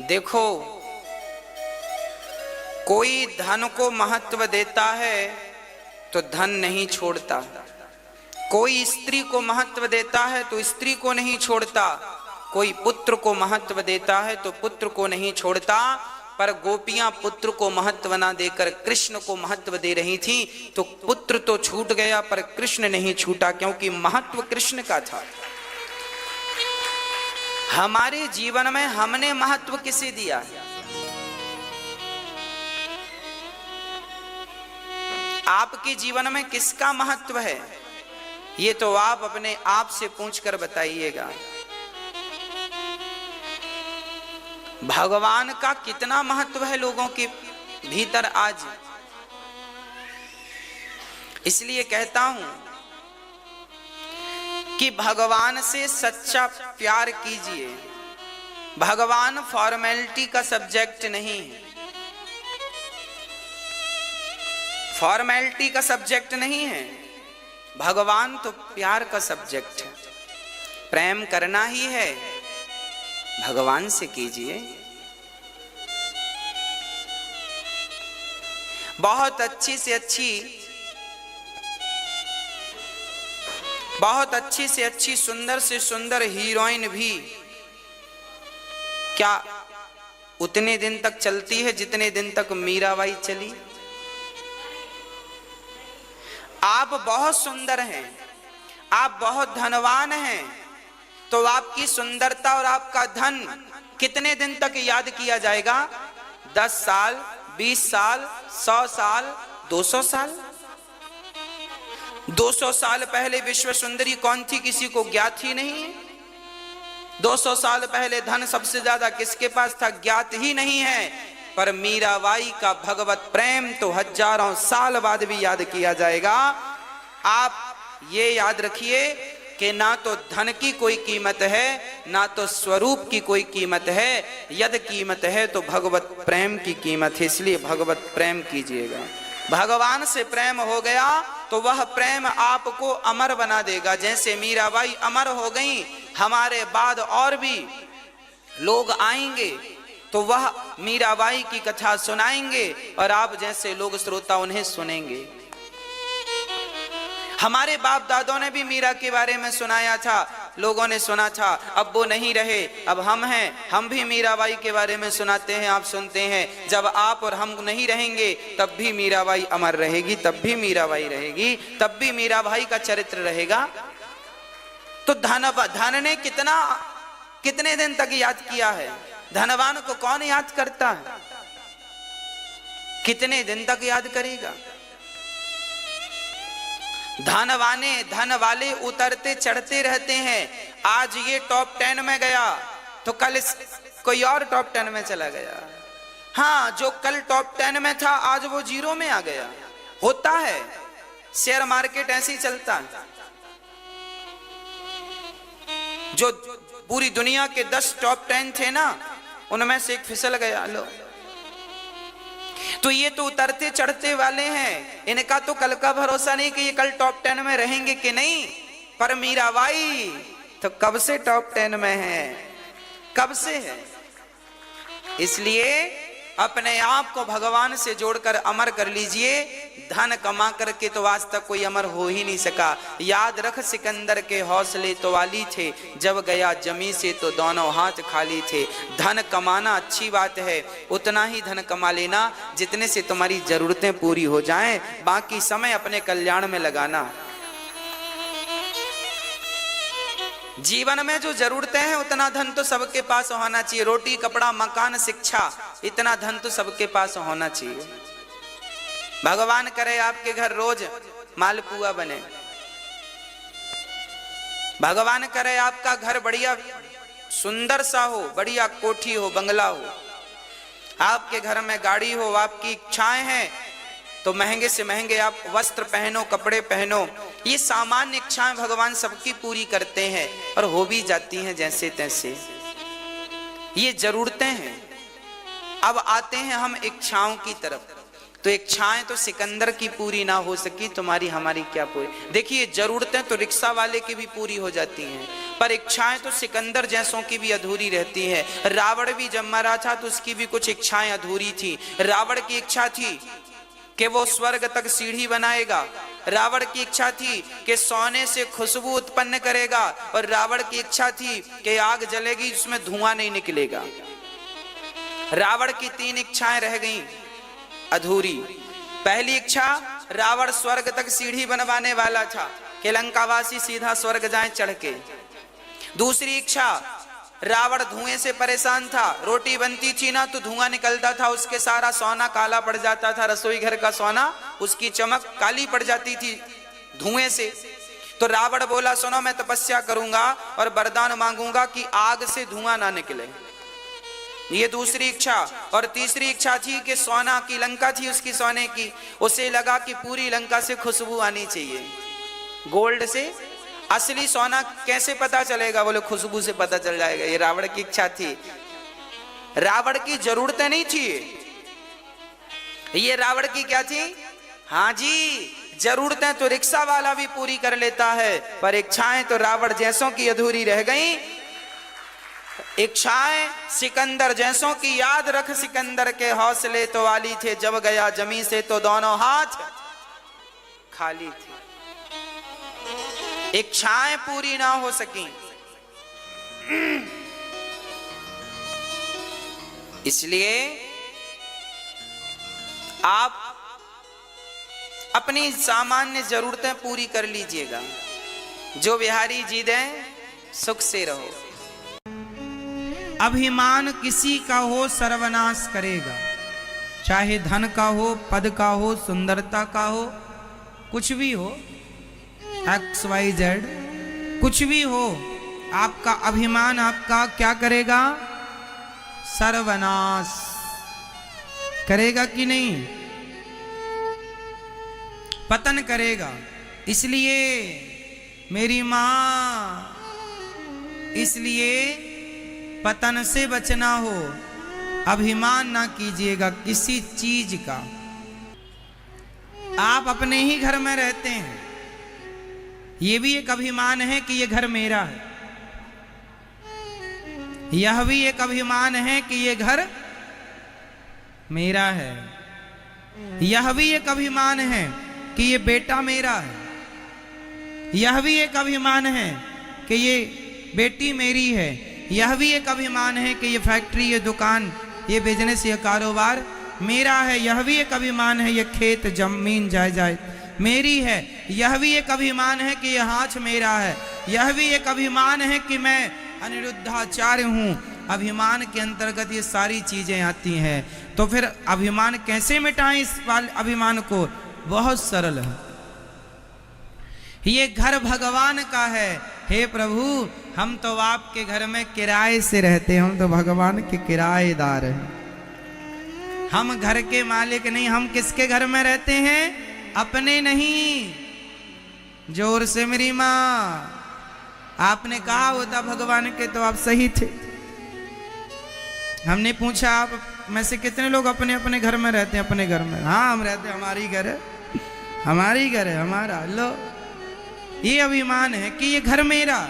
देखो, कोई धन को महत्व देता है तो धन नहीं छोड़ता, कोई स्त्री को महत्व देता है तो स्त्री को नहीं छोड़ता, कोई पुत्र को महत्व देता है तो पुत्र को नहीं छोड़ता। पर गोपियां पुत्र को महत्व ना देकर कृष्ण को महत्व दे रही थी, तो पुत्र तो छूट गया पर कृष्ण नहीं छूटा, क्योंकि महत्व कृष्ण का था। हमारे जीवन में हमने महत्व किसे दिया है? आपके जीवन में किसका महत्व है? ये तो आप अपने आप से पूछकर बताइएगा। भगवान का कितना महत्व है लोगों के भीतर आज। इसलिए कहता हूं कि भगवान से सच्चा प्यार कीजिए। भगवान फॉर्मेलिटी का सब्जेक्ट नहीं है, फॉर्मेलिटी का सब्जेक्ट नहीं है, भगवान तो प्यार का सब्जेक्ट है। प्रेम करना ही है, भगवान से कीजिए। बहुत अच्छी से अच्छी सुंदर से सुंदर हीरोइन भी क्या उतने दिन तक चलती है जितने दिन तक मीराबाई चली? आप बहुत सुंदर हैं, आप बहुत धनवान हैं, तो आपकी सुंदरता और आपका धन कितने दिन तक याद किया जाएगा? 10 साल, 20 साल, 100 साल, 200 साल? 200 साल पहले विश्व सुंदरी कौन थी किसी को ज्ञात ही नहीं है। 200 साल पहले धन सबसे ज्यादा किसके पास था ज्ञात ही नहीं है। पर मीराबाई का भगवत प्रेम तो हजारों साल बाद भी याद किया जाएगा। आप ये याद रखिए कि ना तो धन की कोई कीमत है, ना तो स्वरूप की कोई कीमत है। यदि कीमत है तो भगवत प्रेम की कीमत है। इसलिए भगवत प्रेम कीजिएगा। भगवान से प्रेम हो गया तो वह प्रेम आपको अमर बना देगा। जैसे मीराबाई अमर हो गई, हमारे बाद और भी लोग आएंगे तो वह मीराबाई की कथा सुनाएंगे और आप जैसे लोग श्रोता उन्हें सुनेंगे। हमारे बाप दादों ने भी मीरा के बारे में सुनाया था, लोगों ने सुना था। अब वो नहीं रहे, अब हम हैं, हम भी मीराबाई के बारे में सुनाते हैं, आप सुनते हैं। जब आप और हम नहीं रहेंगे तब भी मीराबाई अमर रहेगी, तब भी मीराबाई रहेगी, तब भी मीराबाई का चरित्र रहेगा। तो धन ने कितने दिन तक याद किया है? धनवान को कौन याद करता है? कितने दिन तक याद करेगा? धन वाले उतरते चढ़ते रहते हैं। आज ये टॉप 10 में गया तो कल कोई और टॉप 10 में चला गया। हाँ, जो कल टॉप 10 में था आज वो 0 में आ गया। होता है, शेयर मार्केट ऐसे ही चलता है। जो पूरी दुनिया के 10 टॉप 10 थे ना, उनमें से एक फिसल गया। लो, तो ये तो उतरते चढ़ते वाले हैं, इनका तो कल का भरोसा नहीं कि ये कल टॉप 10 में रहेंगे कि नहीं। पर मीराबाई तो कब से टॉप 10 में है, कब से है। इसलिए अपने आप को भगवान से जोड़कर अमर कर लीजिए। धन कमा करके तो आज तक कोई अमर हो ही नहीं सका। याद रख, सिकंदर के हौसले तो वाली थे, जब गया जमी से तो दोनों हाथ खाली थे। धन कमाना अच्छी बात है, उतना ही धन कमा लेना जितने से तुम्हारी जरूरतें पूरी हो जाएं। बाकी समय अपने कल्याण में लगाना। जीवन में जो जरूरतें हैं उतना धन तो सबके पास होना चाहिए। रोटी, कपड़ा, मकान, शिक्षा, इतना धन तो सबके पास होना चाहिए। भगवान करे आपके घर रोज मालपुआ बने, भगवान करे आपका घर बढ़िया सुंदर सा हो, बढ़िया कोठी हो, बंगला हो, आपके घर में गाड़ी हो, आपकी इच्छाएं हैं तो महंगे से महंगे आप वस्त्र पहनो, कपड़े पहनो। ये सामान्य इच्छाएं भगवान सबकी पूरी करते हैं और हो भी जाती हैं जैसे तैसे। ये जरूरतें हैं। अब आते हैं हम इच्छाओं की तरफ। तो इच्छाएं तो सिकंदर की पूरी ना हो सकी, तुम्हारी हमारी क्या पूरी। देखिए जरूरतें तो रिक्शा वाले की भी पूरी हो जाती हैं, पर इच्छाएं तो सिकंदर जैसों की भी अधूरी रहती है। रावण भी जब मरा था तो उसकी भी कुछ इच्छाएं अधूरी थी। रावण की इच्छा थी कि वो स्वर्ग तक सीढ़ी बनाएगा, रावण की इच्छा थी कि सोने से खुशबू उत्पन्न करेगा, और रावण की इच्छा थी कि आग जलेगी उसमें धुआं नहीं निकलेगा। रावण की 3 इच्छाएं रह गईं अधूरी। पहली इच्छा, रावण स्वर्ग तक सीढ़ी बनवाने वाला था कि लंकावासी सीधा स्वर्ग जाएं चढ़ के। दूसरी इच्छा, रावण धुएं से परेशान था, रोटी बनती थी ना तो धुआं निकलता था, उसके सारा सोना काला पड़ जाता था, रसोई घर का सोना उसकी चमक काली पड़ जाती थी धुएं से। तो रावण बोला सुनो मैं तपस्या करूंगा और वरदान मांगूंगा कि आग से धुआं ना निकले, ये दूसरी इच्छा। और तीसरी इच्छा थी कि सोना की लंका थी उसकी सोने की, उसे लगा कि पूरी लंका से खुशबू आनी चाहिए गोल्ड से। असली सोना कैसे पता चलेगा? बोले खुशबू से पता चल जाएगा। ये रावण की इच्छा थी, रावण की जरूरतें नहीं थी, ये रावण की क्या थी? हाँ जी, जरूरतें तो रिक्शा वाला भी पूरी कर लेता है, पर इच्छाएं तो रावण जैसों की अधूरी रह गई। इच्छाएं सिकंदर जैसों की, याद रख सिकंदर के हौसले तो वाली थे, जब गया जमी से तो दोनों हाथ खाली थे। इच्छाएं पूरी ना हो सकी, इसलिए आप अपनी सामान्य जरूरतें पूरी कर लीजिएगा। जो बिहारी जी दें सुख से रहो। अभिमान किसी का हो सर्वनाश करेगा, चाहे धन का हो, पद का हो, सुंदरता का हो, कुछ भी हो, XYZ कुछ भी हो, आपका अभिमान आपका क्या करेगा? सर्वनाश करेगा कि नहीं? पतन करेगा। इसलिए मेरी मां, इसलिए पतन से बचना हो, अभिमान ना कीजिएगा किसी चीज का। आप अपने ही घर में रहते हैं, ये भी एक अभिमान है कि ये घर मेरा है, यह भी एक अभिमान है कि ये घर मेरा है, यह भी एक अभिमान है कि ये बेटा मेरा है, यह भी एक अभिमान है कि ये बेटी मेरी है, यह भी एक अभिमान है कि ये फैक्ट्री, ये दुकान, ये बिजनेस, ये कारोबार मेरा है, यह भी एक अभिमान है ये खेत जमीन जायदाद मेरी है, यह भी एक अभिमान है कि यह हाथ मेरा है, यह भी एक अभिमान है कि मैं अनिरुद्धाचार्य हूँ। अभिमान के अंतर्गत ये सारी चीजें आती हैं। तो फिर अभिमान कैसे मिटाएं? इस अभिमान को बहुत सरल है, ये घर भगवान का है। हे प्रभु, हम तो आपके घर में किराए से रहते हैं, हम तो भगवान के किराएदार हैं, हम घर के मालिक नहीं। हम किसके घर में रहते हैं? अपने नहीं। जोर से मेरी माँ, आपने कहा होता भगवान के तो आप सही थे। हमने पूछा आप में से कितने लोग अपने अपने घर में रहते हैं? अपने घर में, हाँ हम रहते हैं, हमारी घर है, हमारी घर है, हमारा। लो, ये अभिमान है कि ये घर मेरा,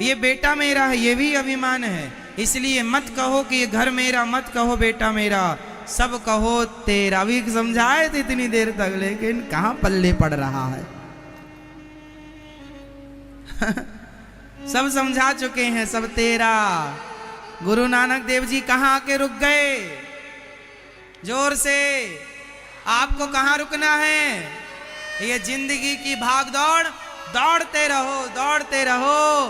ये बेटा मेरा है, ये भी अभिमान है। इसलिए मत कहो कि ये घर मेरा, मत कहो बेटा मेरा, सब कहो तेरा। भी समझाए थे इतनी देर तक, लेकिन कहां पल्ले पड़ रहा है। सब समझा चुके हैं, सब तेरा। गुरु नानक देव जी कहां आके रुक गए? जोर से, आपको कहां रुकना है? ये जिंदगी की भाग दौड़, दौड़ते रहो, दौड़ते रहो।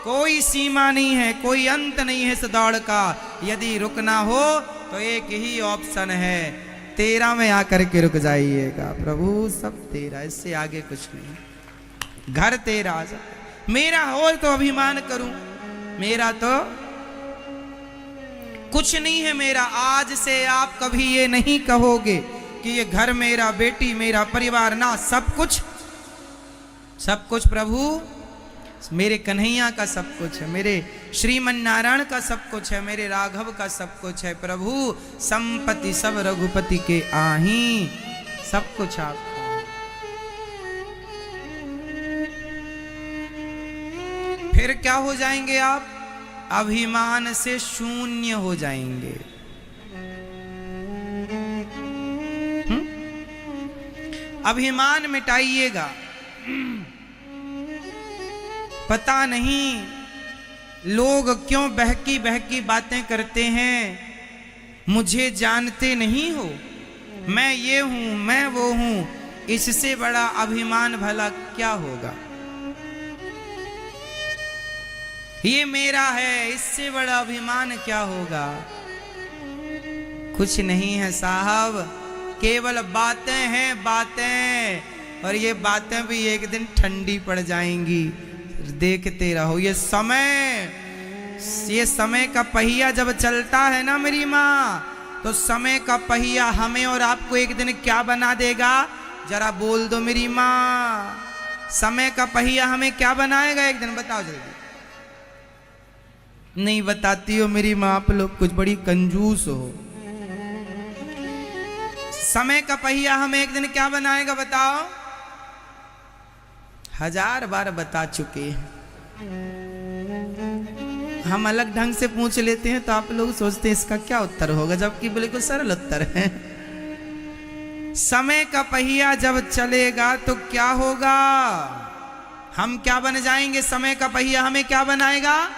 कोई सीमा नहीं है, कोई अंत नहीं है इस दौड़ का। यदि रुकना हो तो एक ही ऑप्शन है, तेरा में आकर के रुक जाइएगा। प्रभु सब तेरा, इससे आगे कुछ नहीं। घर तेरा, मेरा हो तो अभिमान करूं, मेरा तो कुछ नहीं है मेरा। आज से आप कभी ये नहीं कहोगे कि ये घर मेरा, बेटी मेरा, परिवार ना, सब कुछ, सब कुछ प्रभु मेरे कन्हैया का सब कुछ है, मेरे श्रीमन नारायण का सब कुछ है, मेरे राघव का सब कुछ है। प्रभु संपत्ति सब रघुपति के आही, सब कुछ आपका। फिर क्या हो जाएंगे आप? अभिमान से शून्य हो जाएंगे। अभिमान मिटाइएगा। पता नहीं लोग क्यों बहकी बहकी बातें करते हैं, मुझे जानते नहीं हो, मैं ये हूं, मैं वो हूं, इससे बड़ा अभिमान भला क्या होगा? ये मेरा है, इससे बड़ा अभिमान क्या होगा? कुछ नहीं है साहब, केवल बातें हैं बातें, और ये बातें भी एक दिन ठंडी पड़ जाएंगी। देखते रहो। ये समय का पहिया जब चलता है ना मेरी माँ, तो समय का पहिया हमें और आपको एक दिन क्या बना देगा? जरा बोल दो मेरी माँ, समय का पहिया हमें क्या बनाएगा एक दिन? बताओ जल्दी। नहीं बताती हो मेरी माँ, आप लोग कुछ बड़ी कंजूस हो। समय का पहिया हमें एक दिन क्या बनाएगा बताओ? 1000 बार बता चुके हैं। हम अलग ढंग से पूछ लेते हैं तो आप लोग सोचते हैं इसका क्या उत्तर होगा, जबकि बिल्कुल सरल उत्तर है। समय का पहिया जब चलेगा तो क्या होगा? हम क्या बन जाएंगे? समय का पहिया हमें क्या बनाएगा?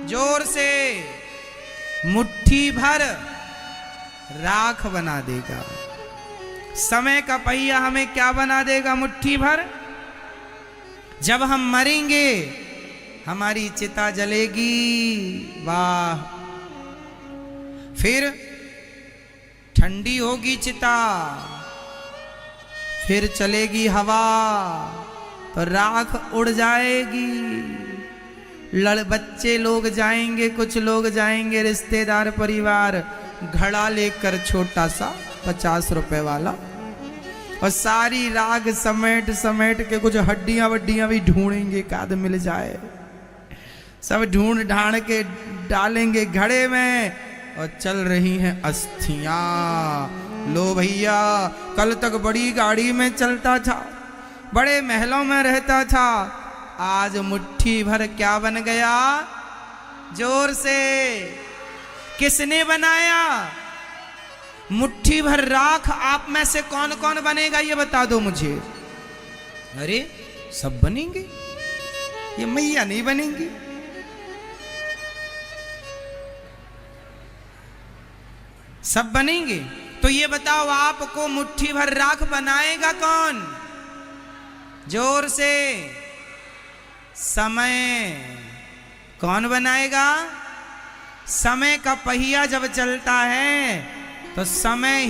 जोर से, मुट्ठी भर राख बना देगा। समय का पहिया हमें क्या बना देगा? मुट्ठी भर। जब हम मरेंगे हमारी चिता जलेगी, वाह, फिर ठंडी होगी चिता, फिर चलेगी हवा तो राख उड़ जाएगी। बच्चे लोग जाएंगे, कुछ लोग जाएंगे रिश्तेदार परिवार, घड़ा लेकर छोटा सा 50 रुपए वाला, और सारी राख समेट समेट के कुछ हड्डियां वड्डियां भी ढूंढेंगे, काद मिल जाए, सब ढूंढ ढांड के डालेंगे घड़े में, और चल रही हैं अस्थियां। लो भैया, कल तक बड़ी गाड़ी में चलता था, बड़े महलों में रहता था, आज मुट्ठी भर क्या बन गया? जोर से, किसने बनाया? मुट्ठी भर राख आप में से कौन कौन बनेगा ये बता दो मुझे। अरे सब बनेंगे, ये मैया नहीं बनेंगी। सब बनेंगे। तो ये बताओ आपको मुट्ठी भर राख बनाएगा कौन? जोर से, समय। कौन बनाएगा? समय का पहिया जब चलता है तो समय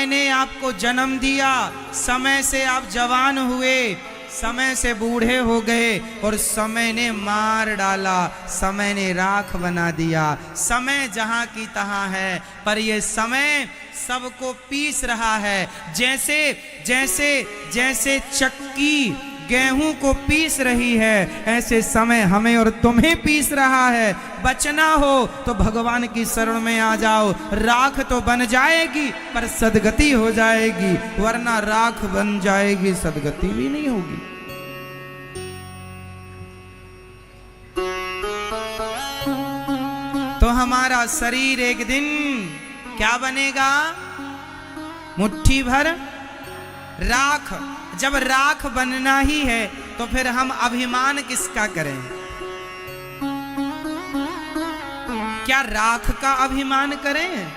ने आपको जन्म दिया, समय से आप जवान हुए, समय से बूढ़े हो गए, और समय ने मार डाला, समय ने राख बना दिया। समय जहां की तहां है, पर ये समय सबको पीस रहा है। जैसे जैसे जैसे चक्की गेहूं को पीस रही है, ऐसे समय हमें और तुम्हें पीस रहा है। बचना हो तो भगवान की शरण में आ जाओ। राख तो बन जाएगी पर सदगति हो जाएगी, वरना राख बन जाएगी, सदगति भी नहीं होगी। तो हमारा शरीर एक दिन क्या बनेगा? मुट्ठी भर राख। जब राख बनना ही है तो फिर हम अभिमान किसका करें? क्या राख का अभिमान करें?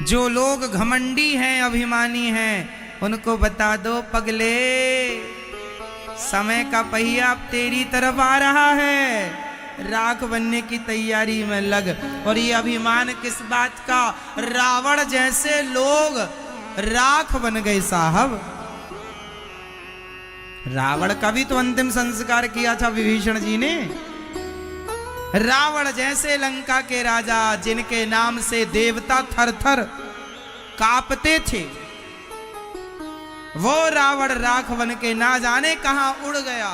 जो लोग घमंडी हैं, अभिमानी हैं, उनको बता दो पगले, समय का पहिया अब तेरी तरफ आ रहा है, राख बनने की तैयारी में लग। और ये अभिमान किस बात का? रावण जैसे लोग राख बन गए साहब। रावण का भी तो अंतिम संस्कार किया था विभीषण जी ने। रावण जैसे लंका के राजा, जिनके नाम से देवता थर थर कांपते थे, वो रावण राख बन के ना जाने कहां उड़ गया।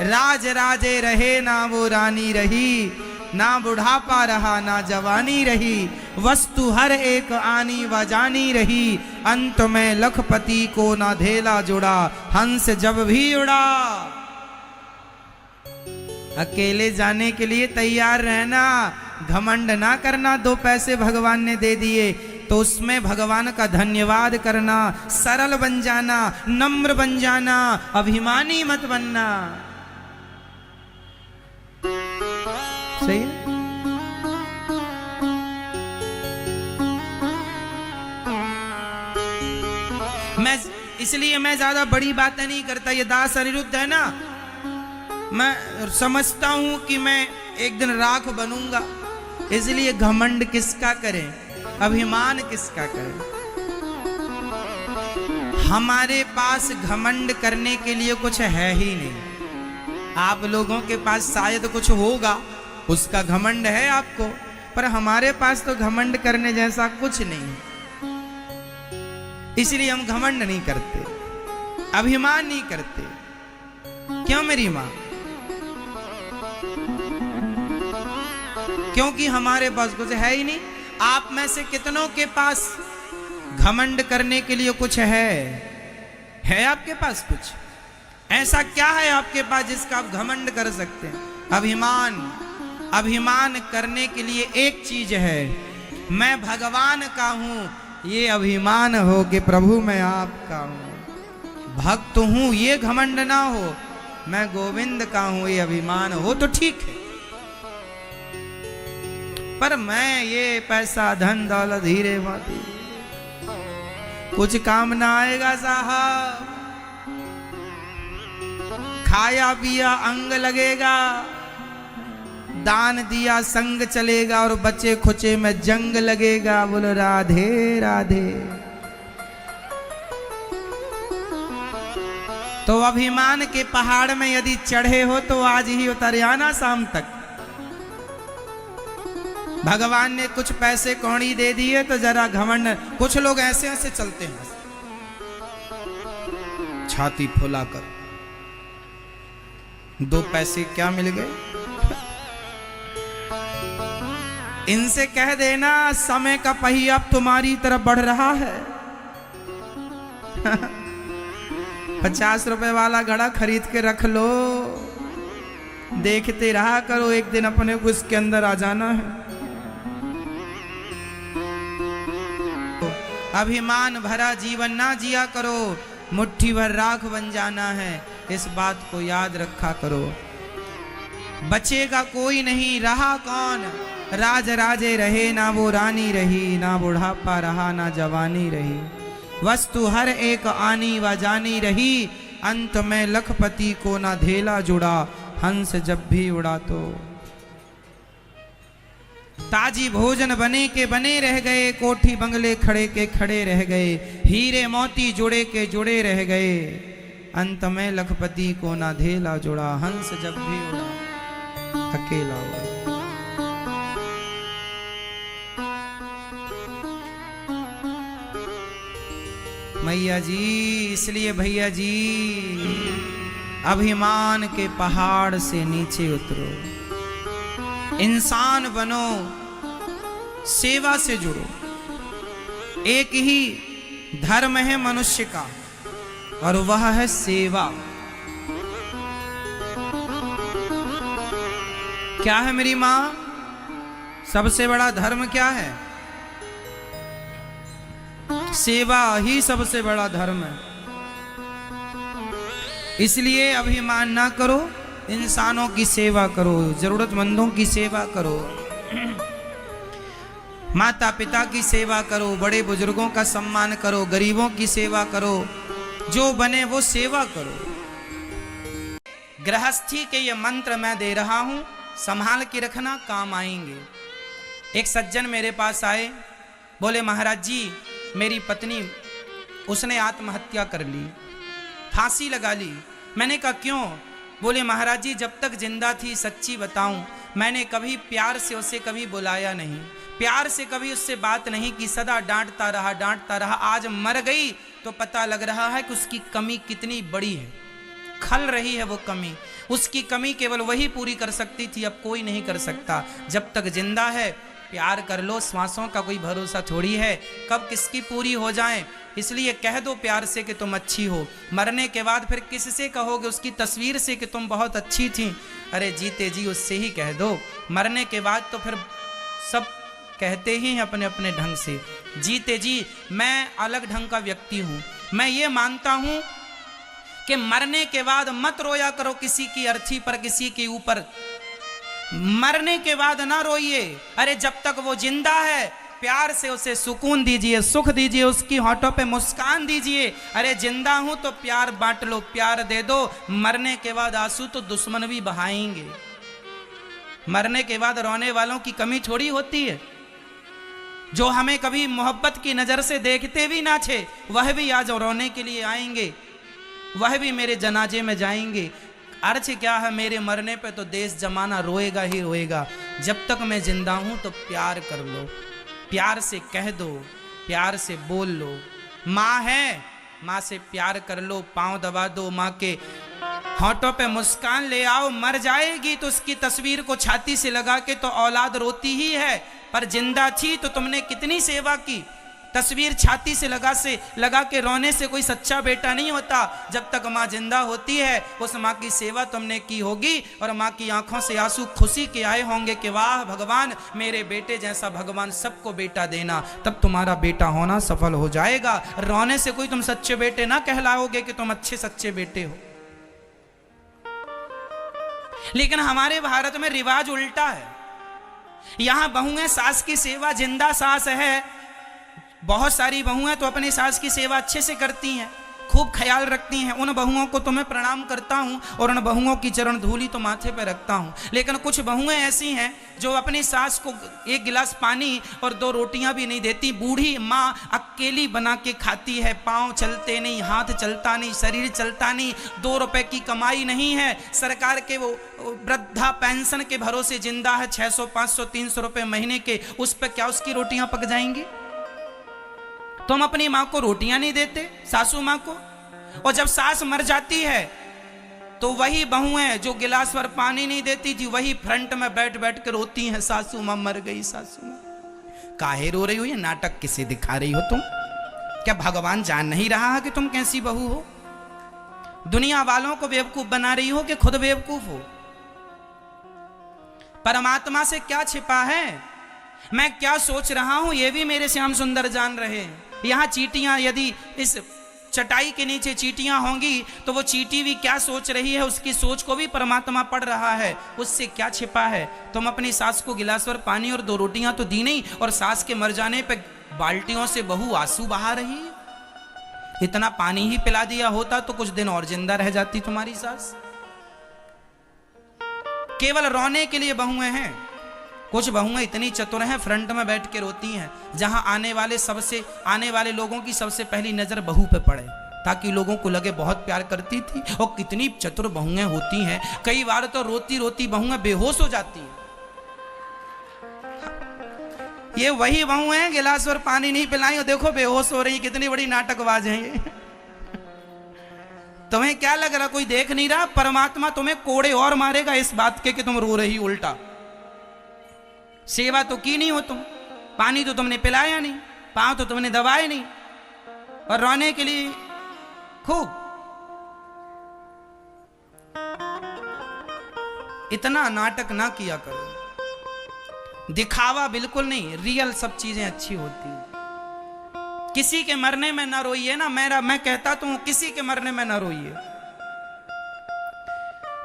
राज राजे रहे ना वो रानी रही, ना बुढ़ापा रहा ना जवानी रही, वस्तु हर एक आनी व जानी रही, अंत में लखपति को ना धेला जुड़ा, हंस जब भी उड़ा। अकेले जाने के लिए तैयार रहना, घमंड ना करना। 2 पैसे भगवान ने दे दिए तो उसमें भगवान का धन्यवाद करना, सरल बन जाना, नम्र बन जाना, अभिमानी मत बनना। सही है? इसलिए मैं ज्यादा बड़ी बातें नहीं करता। ये दास अनिरुद्ध है ना, मैं समझता हूं कि मैं एक दिन राख बनूंगा, इसलिए घमंड किसका करें, अभिमान किसका करें। हमारे पास घमंड करने के लिए कुछ है ही नहीं। आप लोगों के पास शायद कुछ होगा, उसका घमंड है आपको, पर हमारे पास तो घमंड करने जैसा कुछ नहीं, इसलिए हम घमंड नहीं करते, अभिमान नहीं करते। क्यों मेरी मां? क्योंकि हमारे पास कुछ है ही नहीं। आप में से कितनों के पास घमंड करने के लिए कुछ है आपके पास कुछ? ऐसा क्या है आपके पास जिसका आप घमंड कर सकते हैं? अभिमान। अभिमान करने के लिए एक चीज है, मैं भगवान का हूं, ये अभिमान हो कि प्रभु मैं आपका हूं, भक्त हूं, ये घमंड ना हो। मैं गोविंद का हूं, ये अभिमान हो तो ठीक है। पर मैं ये पैसा धन दौलत हीरे मोती कुछ काम ना आएगा साहब। खाया पिया अंग लगेगा, दान दिया संग चलेगा, और बच्चे खुचे में जंग लगेगा। बोलो राधे राधे। तो अभिमान के पहाड़ में यदि चढ़े हो तो आज ही उतर आना शाम तक। भगवान ने कुछ पैसे कौड़ी दे दिए तो जरा घमंड। कुछ लोग ऐसे ऐसे चलते हैं, छाती फुलाकर, 2 पैसे क्या मिल गए। इनसे कह देना समय का पहिया अब तुम्हारी तरफ बढ़ रहा है। 50 रुपए वाला घड़ा खरीद के रख लो, देखते रहा करो, एक दिन अपने को इसके अंदर आ जाना है। अभिमान भरा जीवन ना जिया करो, मुट्ठी भर राख बन जाना है, इस बात को याद रखा करो। बचेगा कोई नहीं, रहा कौन? राज राजे रहे ना वो रानी रही, ना बुढ़ापा रहा ना जवानी रही, वस्तु हर एक आनी व जानी रही, अंत में लखपति को ना धेला जुड़ा, हंस जब भी उड़ा तो। ताजी भोजन बने के बने रह गए, कोठी बंगले खड़े के खड़े रह गए, हीरे मोती जुड़े के जुड़े रह गए, अंत में लखपति को ना धेला जुड़ा, हंस जब भी उड़ा अकेला उड़ा। मैया जी, इसलिए भैया जी, अभिमान के पहाड़ से नीचे उतरो, इंसान बनो, सेवा से जुड़ो। एक ही धर्म है मनुष्य का और वह है सेवा। क्या है मेरी मां? सबसे बड़ा धर्म क्या है? सेवा ही सबसे बड़ा धर्म है। इसलिए अभिमान ना करो, इंसानों की सेवा करो, जरूरतमंदों की सेवा करो, माता पिता की सेवा करो, बड़े बुजुर्गों का सम्मान करो, गरीबों की सेवा करो, जो बने वो सेवा करो। गृहस्थी के ये मंत्र मैं दे रहा हूं, संभाल के रखना, काम आएंगे। एक सज्जन मेरे पास आए, बोले महाराज जी मेरी पत्नी उसने आत्महत्या कर ली, फांसी लगा ली। मैंने कहा क्यों? बोले महाराज जी जब तक जिंदा थी सच्ची बताऊं, मैंने कभी प्यार से उसे कभी बुलाया नहीं, प्यार से कभी उससे बात नहीं की, सदा डांटता रहा। आज मर गई तो पता लग रहा है कि उसकी कमी कितनी बड़ी है, खल रही है वो कमी। उसकी कमी केवल वही पूरी कर सकती थी, अब कोई नहीं कर सकता। जब तक जिंदा है प्यार कर लो, श्वासों का कोई भरोसा थोड़ी है, कब किसकी पूरी हो जाए। इसलिए कह दो प्यार से कि तुम अच्छी हो। मरने के बाद फिर किससे कहोगे? उसकी तस्वीर से कि तुम बहुत अच्छी थी? अरे जीते जी उससे ही कह दो। मरने के बाद तो फिर सब कहते ही हैं अपने अपने ढंग से। जीते जी मैं अलग ढंग का व्यक्ति हूं। मैं ये मानता हूं कि मरने के बाद मत रोया करो किसी की अर्थी पर, किसी के ऊपर। मरने के बाद ना रोइए। अरे जब तक वो जिंदा है प्यार से उसे सुकून दीजिए, सुख दीजिए, उसकी होठों पे मुस्कान दीजिए। अरे जिंदा हूं तो प्यार बांट लो, प्यार दे दो। मरने के बाद आंसू तो दुश्मन भी बहाएंगे। मरने के बाद रोने वालों की कमी थोड़ी होती है। जो हमें कभी मोहब्बत की नजर से देखते भी ना थे, वह भी आज रोने के लिए आएंगे, वह भी मेरे जनाजे में जाएंगे। अर्थ क्या है? मेरे मरने पे तो देश जमाना रोएगा ही रोएगा। जब तक मैं जिंदा हूं तो प्यार कर लो, प्यार से कह दो, प्यार से बोल लो। माँ है, माँ से प्यार कर लो, पांव दबा दो, माँ के होठों पे मुस्कान ले आओ। मर जाएगी तो उसकी तस्वीर को छाती से लगा के तो औलाद रोती ही है, पर जिंदा थी तो तुमने कितनी सेवा की। तस्वीर छाती से लगा के रोने से कोई सच्चा बेटा नहीं होता। जब तक माँ जिंदा होती है उस माँ की सेवा तुमने की होगी, और माँ की आंखों से आंसू खुशी के आए होंगे कि वाह भगवान, मेरे बेटे जैसा भगवान सबको बेटा देना। तब तुम्हारा बेटा होना सफल हो जाएगा। रोने से कोई तुम सच्चे बेटे ना कहलाओगे कि तुम अच्छे सच्चे बेटे हो। लेकिन हमारे भारत में रिवाज उल्टा है। यहां बहुएं सास की सेवा, जिंदा सास है, बहुत सारी बहुएं तो अपनी सास की सेवा अच्छे से करती हैं, खूब ख्याल रखती हैं। उन बहुओं को तो मैं प्रणाम करता हूं और उन बहुओं की चरण धूली तो माथे पे रखता हूं। लेकिन कुछ बहुएं ऐसी हैं जो अपनी सास को एक गिलास पानी और 2 रोटियां भी नहीं देती। बूढ़ी माँ अकेली बना के खाती है, पांव चलते नहीं, हाथ चलता नहीं, शरीर चलता नहीं, 2 रुपए की कमाई नहीं है। सरकार के वो वृद्धा पेंशन के भरोसे जिंदा है, 600 500 300 रुपए महीने के। उस पर क्या उसकी रोटियां पक जाएंगी? तुम अपनी माँ को रोटियां नहीं देते, सासू माँ को। और जब सास मर जाती है तो वही बहुएं जो गिलास भर पानी नहीं देती थी, वही फ्रंट में बैठ बैठ कर रोती हैं, सासू माँ मर गई, सासू माँ। काहे रो रही हो? ये नाटक किसे दिखा रही हो तुम? क्या भगवान जान नहीं रहा है कि तुम कैसी बहू हो? दुनिया वालों को बेवकूफ बना रही हो कि खुद बेवकूफ हो? परमात्मा से क्या छिपा है? मैं क्या सोच रहा हूं ये भी मेरे श्याम सुंदर जान रहे हैं। यहां चींटियां, यदि इस चटाई के नीचे चींटियां होंगी तो वो चींटी भी क्या सोच रही है, उसकी सोच को भी परमात्मा पढ़ रहा है। उससे क्या छिपा है? तुम अपनी सास को गिलास भर पानी और 2 रोटियां तो दी नहीं, और सास के मर जाने पे बाल्टियों से बहू आंसू बहा रही है। इतना पानी ही पिला दिया होता तो कुछ दिन और जिंदा रह जाती तुम्हारी सास। केवल रोने के लिए बहुएं हैं। कुछ बहुएं इतनी चतुर हैं, फ्रंट में बैठ के रोती हैं, जहां आने वाले लोगों की सबसे पहली नजर बहू पे पड़े, ताकि लोगों को लगे बहुत प्यार करती थी। और कितनी चतुर बहुएं होती हैं। कई बार तो रोती रोती बहुएं बेहोश हो जाती हैं। ये वही बहुएं हैं, गिलास और पानी नहीं पिलाई और देखो बेहोश हो रही। कितनी बड़ी नाटकबाज है ये। तुम्हें क्या लग रहा कोई देख नहीं रहा? परमात्मा तुम्हें कोड़े और मारेगा इस बात के कि तुम रो रही उल्टा। सेवा तो की नहीं हो तुम, पानी तो तुमने पिलाया नहीं, पांव तो तुमने दबाए नहीं, और रोने के लिए खूब। इतना नाटक ना किया करो, दिखावा बिल्कुल नहीं, रियल सब चीजें अच्छी होती हैं। किसी के मरने में ना रोइए ना। मैं कहता तो हूं किसी के मरने में ना रोइए,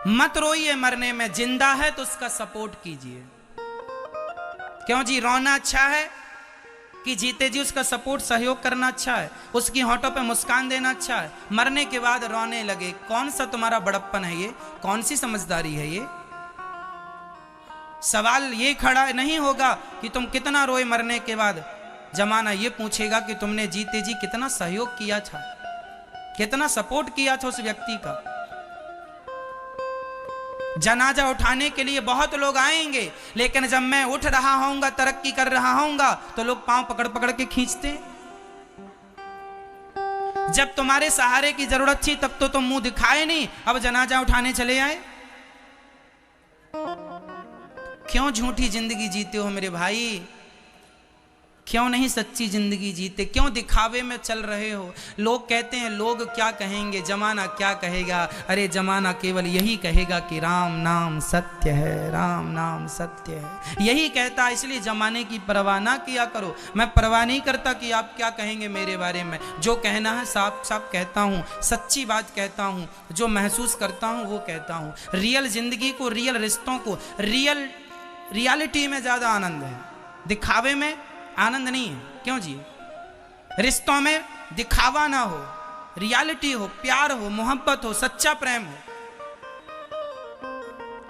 मत रोइए मरने में। जिंदा है तो उसका सपोर्ट कीजिए। क्यों जी? रोना अच्छा है कि जीते जी उसका सपोर्ट सहयोग करना अच्छा है, उसकी होठों पे मुस्कान देना अच्छा है। मरने के बाद रोने लगे, कौन सा तुम्हारा बड़प्पन है ये? कौन सी समझदारी है ये? सवाल ये खड़ा नहीं होगा कि तुम कितना रोए मरने के बाद। जमाना ये पूछेगा कि तुमने जीते जी कितना सहयोग किया था, कितना सपोर्ट किया था उस व्यक्ति का। जनाजा उठाने के लिए बहुत लोग आएंगे, लेकिन जब मैं उठ रहा होऊंगा, तरक्की कर रहा होऊंगा, तो लोग पांव पकड़ पकड़ के खींचते। जब तुम्हारे सहारे की जरूरत थी तब तो तुम मुंह दिखाए नहीं, अब जनाजा उठाने चले आए। क्यों झूठी जिंदगी जीते हो मेरे भाई? क्यों नहीं सच्ची जिंदगी जीते? क्यों दिखावे में चल रहे हो? लोग कहते हैं लोग क्या कहेंगे, जमाना क्या कहेगा। अरे जमाना केवल यही कहेगा कि राम नाम सत्य है, राम नाम सत्य है, यही कहता है। इसलिए जमाने की परवाह ना किया करो। मैं परवाह नहीं करता कि आप क्या कहेंगे मेरे बारे में। जो कहना है साफ साफ कहता हूँ, सच्ची बात कहता हूँ, जो महसूस करता हूँ वो कहता हूँ। रियल जिंदगी को, रियल रिश्तों को, रियलिटी में ज्यादा आनंद है, दिखावे में आनंद नहीं है। क्यों जी? रिश्तों में दिखावा ना हो, रियलिटी हो, प्यार हो, मोहब्बत हो, सच्चा प्रेम हो।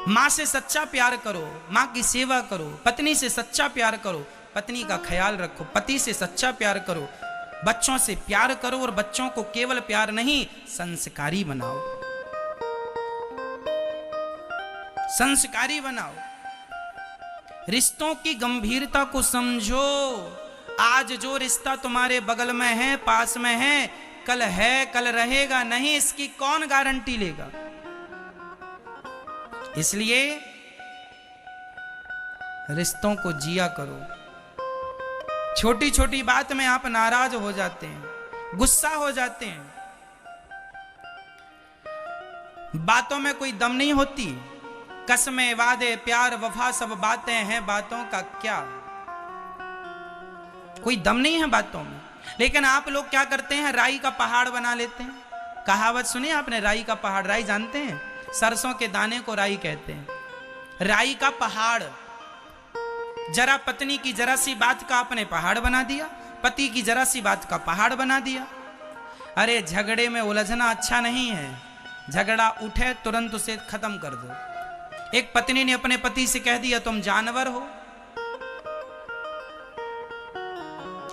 माँ से सच्चा प्यार करो, माँ की सेवा करो, पत्नी से सच्चा प्यार करो, पत्नी का ख्याल रखो, पति से सच्चा प्यार करो, बच्चों से प्यार करो और बच्चों को केवल प्यार नहीं संस्कारी बनाओ, संस्कारी बनाओ। रिश्तों की गंभीरता को समझो। आज जो रिश्ता तुम्हारे बगल में है, पास में है, कल रहेगा नहीं, इसकी कौन गारंटी लेगा? इसलिए रिश्तों को जिया करो। छोटी छोटी बात में आप नाराज हो जाते हैं, गुस्सा हो जाते हैं, बातों में कोई दम नहीं होती। कसमें, वादे, प्यार, वफा सब बातें हैं, बातों का क्या? कोई दम नहीं है बातों में। लेकिन आप लोग क्या करते हैं, राई का पहाड़ बना लेते हैं। कहावत सुनी आपने, राई का पहाड़? राई जानते हैं? सरसों के दाने को राई कहते हैं। राई का पहाड़। जरा पत्नी की जरा सी बात का आपने पहाड़ बना दिया, पति की जरा सी बात का पहाड़ बना दिया। अरे झगड़े में उलझना अच्छा नहीं है। झगड़ा उठे तुरंत उसे खत्म कर दो। एक पत्नी ने अपने पति से कह दिया तुम जानवर हो।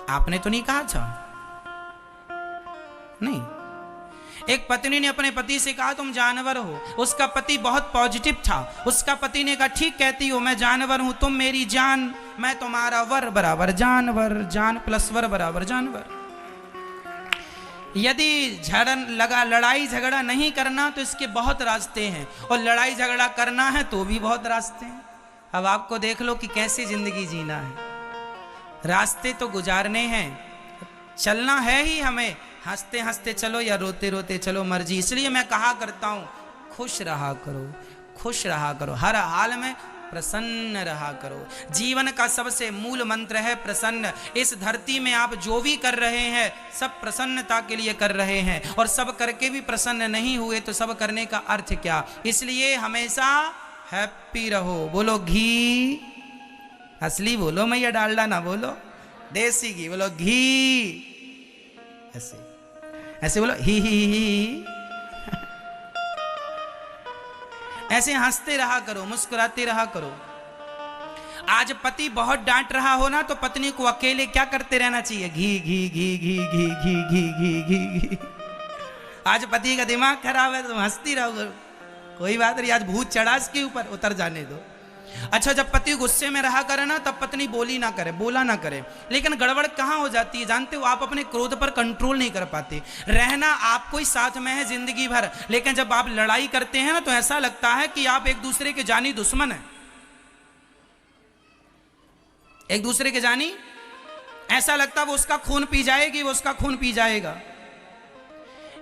आपने तो नहीं कहा था, नहीं। एक पत्नी ने अपने पति से कहा तुम जानवर हो। उसका पति बहुत पॉजिटिव था। उसका पति ने कहा ठीक कहती हो, मैं जानवर हूं, तुम मेरी जान, मैं तुम्हारा वर बराबर जानवर, जान प्लस वर बराबर जानवर। यदि लड़ाई झगड़ा नहीं करना तो इसके बहुत रास्ते हैं, और लड़ाई झगड़ा करना है तो भी बहुत रास्ते हैं। अब आपको देख लो कि कैसे जिंदगी जीना है। रास्ते तो गुजारने हैं, चलना है ही हमें। हंसते हंसते चलो या रोते रोते चलो, मर्जी। इसलिए मैं कहा करता हूं खुश रहा करो, खुश रहा करो, हर हाल में प्रसन्न रहा करो। जीवन का सबसे मूल मंत्र है प्रसन्न। इस धरती में आप जो भी कर रहे हैं सब प्रसन्नता के लिए कर रहे हैं, और सब करके भी प्रसन्न नहीं हुए तो सब करने का अर्थ क्या? इसलिए हमेशा हैप्पी रहो। बोलो घी, असली बोलो, मैया डालडा ना बोलो, देसी घी बोलो, घी। ऐसे ऐसे बोलो ही। ऐसे हंसते रहा करो, मुस्कुराते रहा करो। आज पति बहुत डांट रहा हो ना तो पत्नी को अकेले क्या करते रहना चाहिए? घी घी घी घी घी घी घी घी घी घी। आज पति का दिमाग खराब है तो हंसती रहो, कोई बात नहीं, आज भूत चढ़ा इसके ऊपर, उतर जाने दो। अच्छा, जब पति गुस्से में रहा करे ना तब पत्नी बोला ना करे। लेकिन गड़बड़ कहाँ हो जाती है जानते हो? आप अपने क्रोध पर कंट्रोल नहीं कर पाते। रहना आपको ही साथ में है जिंदगी भर, लेकिन जब आप लड़ाई करते हैं ना तो ऐसा लगता है कि आप एक दूसरे के जानी दुश्मन हैं। एक दूसरे के जानी, ऐसा लगता है वो उसका खून पी जाएगी, वो उसका खून पी जाएगा।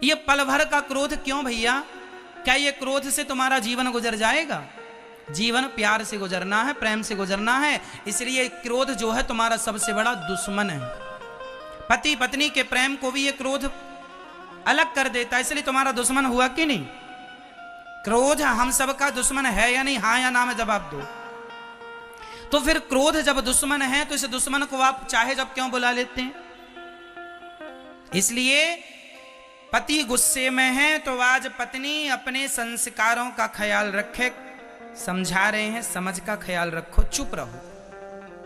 ये पल भर का क्रोध क्यों भैया? क्या ये क्रोध से तुम्हारा जीवन गुजर जाएगा? जीवन प्यार से गुजरना है, प्रेम से गुजरना है। इसलिए क्रोध जो है तुम्हारा सबसे बड़ा दुश्मन है। पति पत्नी के प्रेम को भी ये क्रोध अलग कर देता है, इसलिए तुम्हारा दुश्मन हुआ कि नहीं? क्रोध हम सबका दुश्मन है या नहीं? हाँ या ना में जवाब दो। तो फिर क्रोध जब दुश्मन है तो इस दुश्मन को आप चाहे जब क्यों बुला लेते हैं? इसलिए पति गुस्से में है तो आज पत्नी अपने संस्कारों का ख्याल रखे। समझा रहे हैं, समझ का ख्याल रखो, चुप रहो,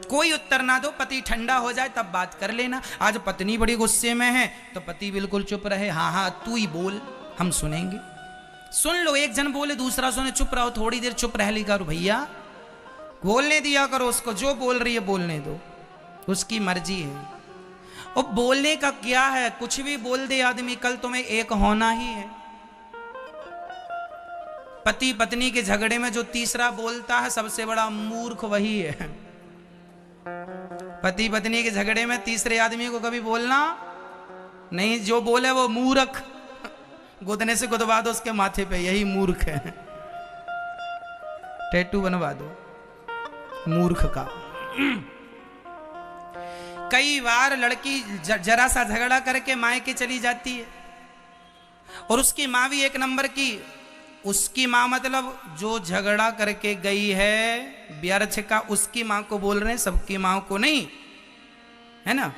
कोई उत्तर ना दो, पति ठंडा हो जाए तब बात कर लेना। आज पत्नी बड़ी गुस्से में है तो पति बिल्कुल चुप रहे। हाँ हाँ तू ही बोल, हम सुनेंगे। सुन लो, एक जन बोले दूसरा सुने, चुप रहो, थोड़ी देर चुप रह ली करो भैया, बोलने दिया करो उसको, जो बोल रही है बोलने दो, उसकी मर्जी है। और बोलने का क्या है, कुछ भी बोल दे आदमी, कल तुम्हें एक होना ही है। पति पत्नी के झगड़े में जो तीसरा बोलता है सबसे बड़ा मूर्ख वही है। पति पत्नी के झगड़े में तीसरे आदमी को कभी बोलना नहीं, जो बोले वो मूर्ख। गुदने से गुदवा दो उसके माथे पे, यही मूर्ख है। टैटू बनवा दो मूर्ख का। कई बार लड़की जरा सा झगड़ा करके मायके चली जाती है, और उसकी माँ भी एक नंबर की। उसकी माँ मतलब जो झगड़ा करके गई है व्यर्थ का, उसकी माँ को बोल रहे हैं, सबकी माँ को नहीं, है ना।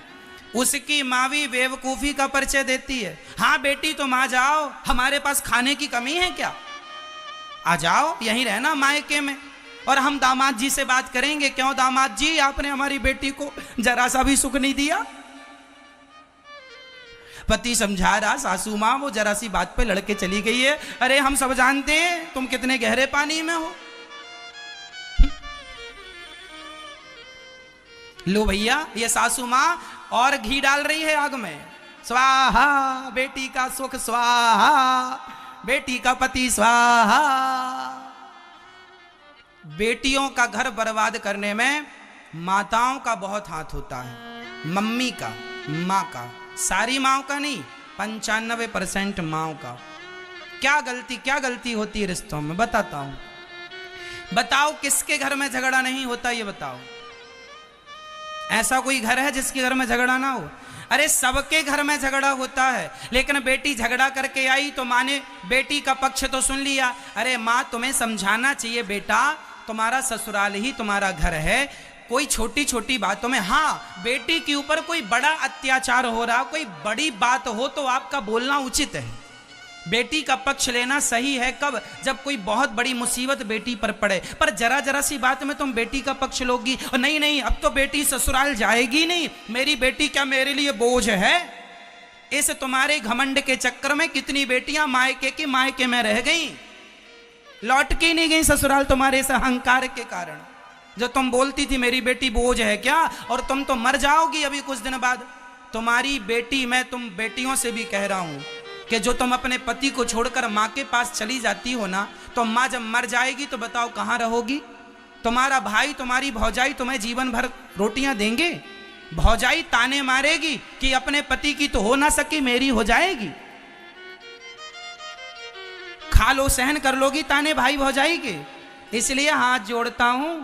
उसकी माँ भी बेवकूफी का परिचय देती है। हाँ बेटी तुम आ जाओ, हमारे पास खाने की कमी है क्या, आ जाओ यहीं रहना मायके में, और हम दामाद जी से बात करेंगे। क्यों दामाद जी, आपने हमारी बेटी को जरा सा भी सुख नहीं दिया। पति समझा रहा, सासू माँ वो जरा सी बात पे लड़के चली गई है। अरे हम सब जानते हैं तुम कितने गहरे पानी में हो। लो भैया ये सासू माँ और घी डाल रही है आग में। स्वाहा, बेटी का सुख स्वाहा, बेटी का पति स्वाहा। बेटियों का घर बर्बाद करने में माताओं का बहुत हाथ होता है। मम्मी का, माँ का, सारी माओ का नहीं, 95% माओ का। क्या गलती होती है रिश्तों में, बताता हूं। बताओ किसके घर में झगड़ा नहीं होता, ये बताओ। ऐसा कोई घर है जिसके घर में झगड़ा ना हो? अरे सबके घर में झगड़ा होता है, लेकिन बेटी झगड़ा करके आई तो माँ ने बेटी का पक्ष तो सुन लिया। अरे माँ तुम्हें समझाना चाहिए बेटा, तुम्हारा ससुराल ही तुम्हारा घर है। कोई छोटी छोटी बातों में, हाँ बेटी के ऊपर कोई बड़ा अत्याचार हो रहा, कोई बड़ी बात हो तो आपका बोलना उचित है, बेटी का पक्ष लेना सही है। कब? जब कोई बहुत बड़ी मुसीबत बेटी पर पड़े। पर जरा जरा सी बात में तुम बेटी का पक्ष लोगी, और नहीं नहीं अब तो बेटी ससुराल जाएगी नहीं, मेरी बेटी क्या मेरे लिए बोझ है। इस तुम्हारे घमंड के चक्कर में कितनी बेटियां मायके की मायके में रह गई, लौट के नहीं गई ससुराल, तुम्हारे इस अहंकार के कारण। जो तुम बोलती थी मेरी बेटी बोझ है क्या, और तुम तो मर जाओगी अभी कुछ दिन बाद। तुम्हारी बेटी, मैं तुम बेटियों से भी कह रहा हूं कि जो तुम अपने पति को छोड़कर माँ के पास चली जाती हो ना, तो माँ जब मर जाएगी तो बताओ कहाँ रहोगी। तुम्हारा भाई, तुम्हारी भौजाई तुम्हें जीवन भर रोटियां देंगे? भौजाई ताने मारेगी कि अपने पति की तो हो ना सकी, मेरी हो जाएगी। खा लो, सहन कर लोगी ताने भाई भौजाई के। इसलिए हाथ जोड़ता हूं,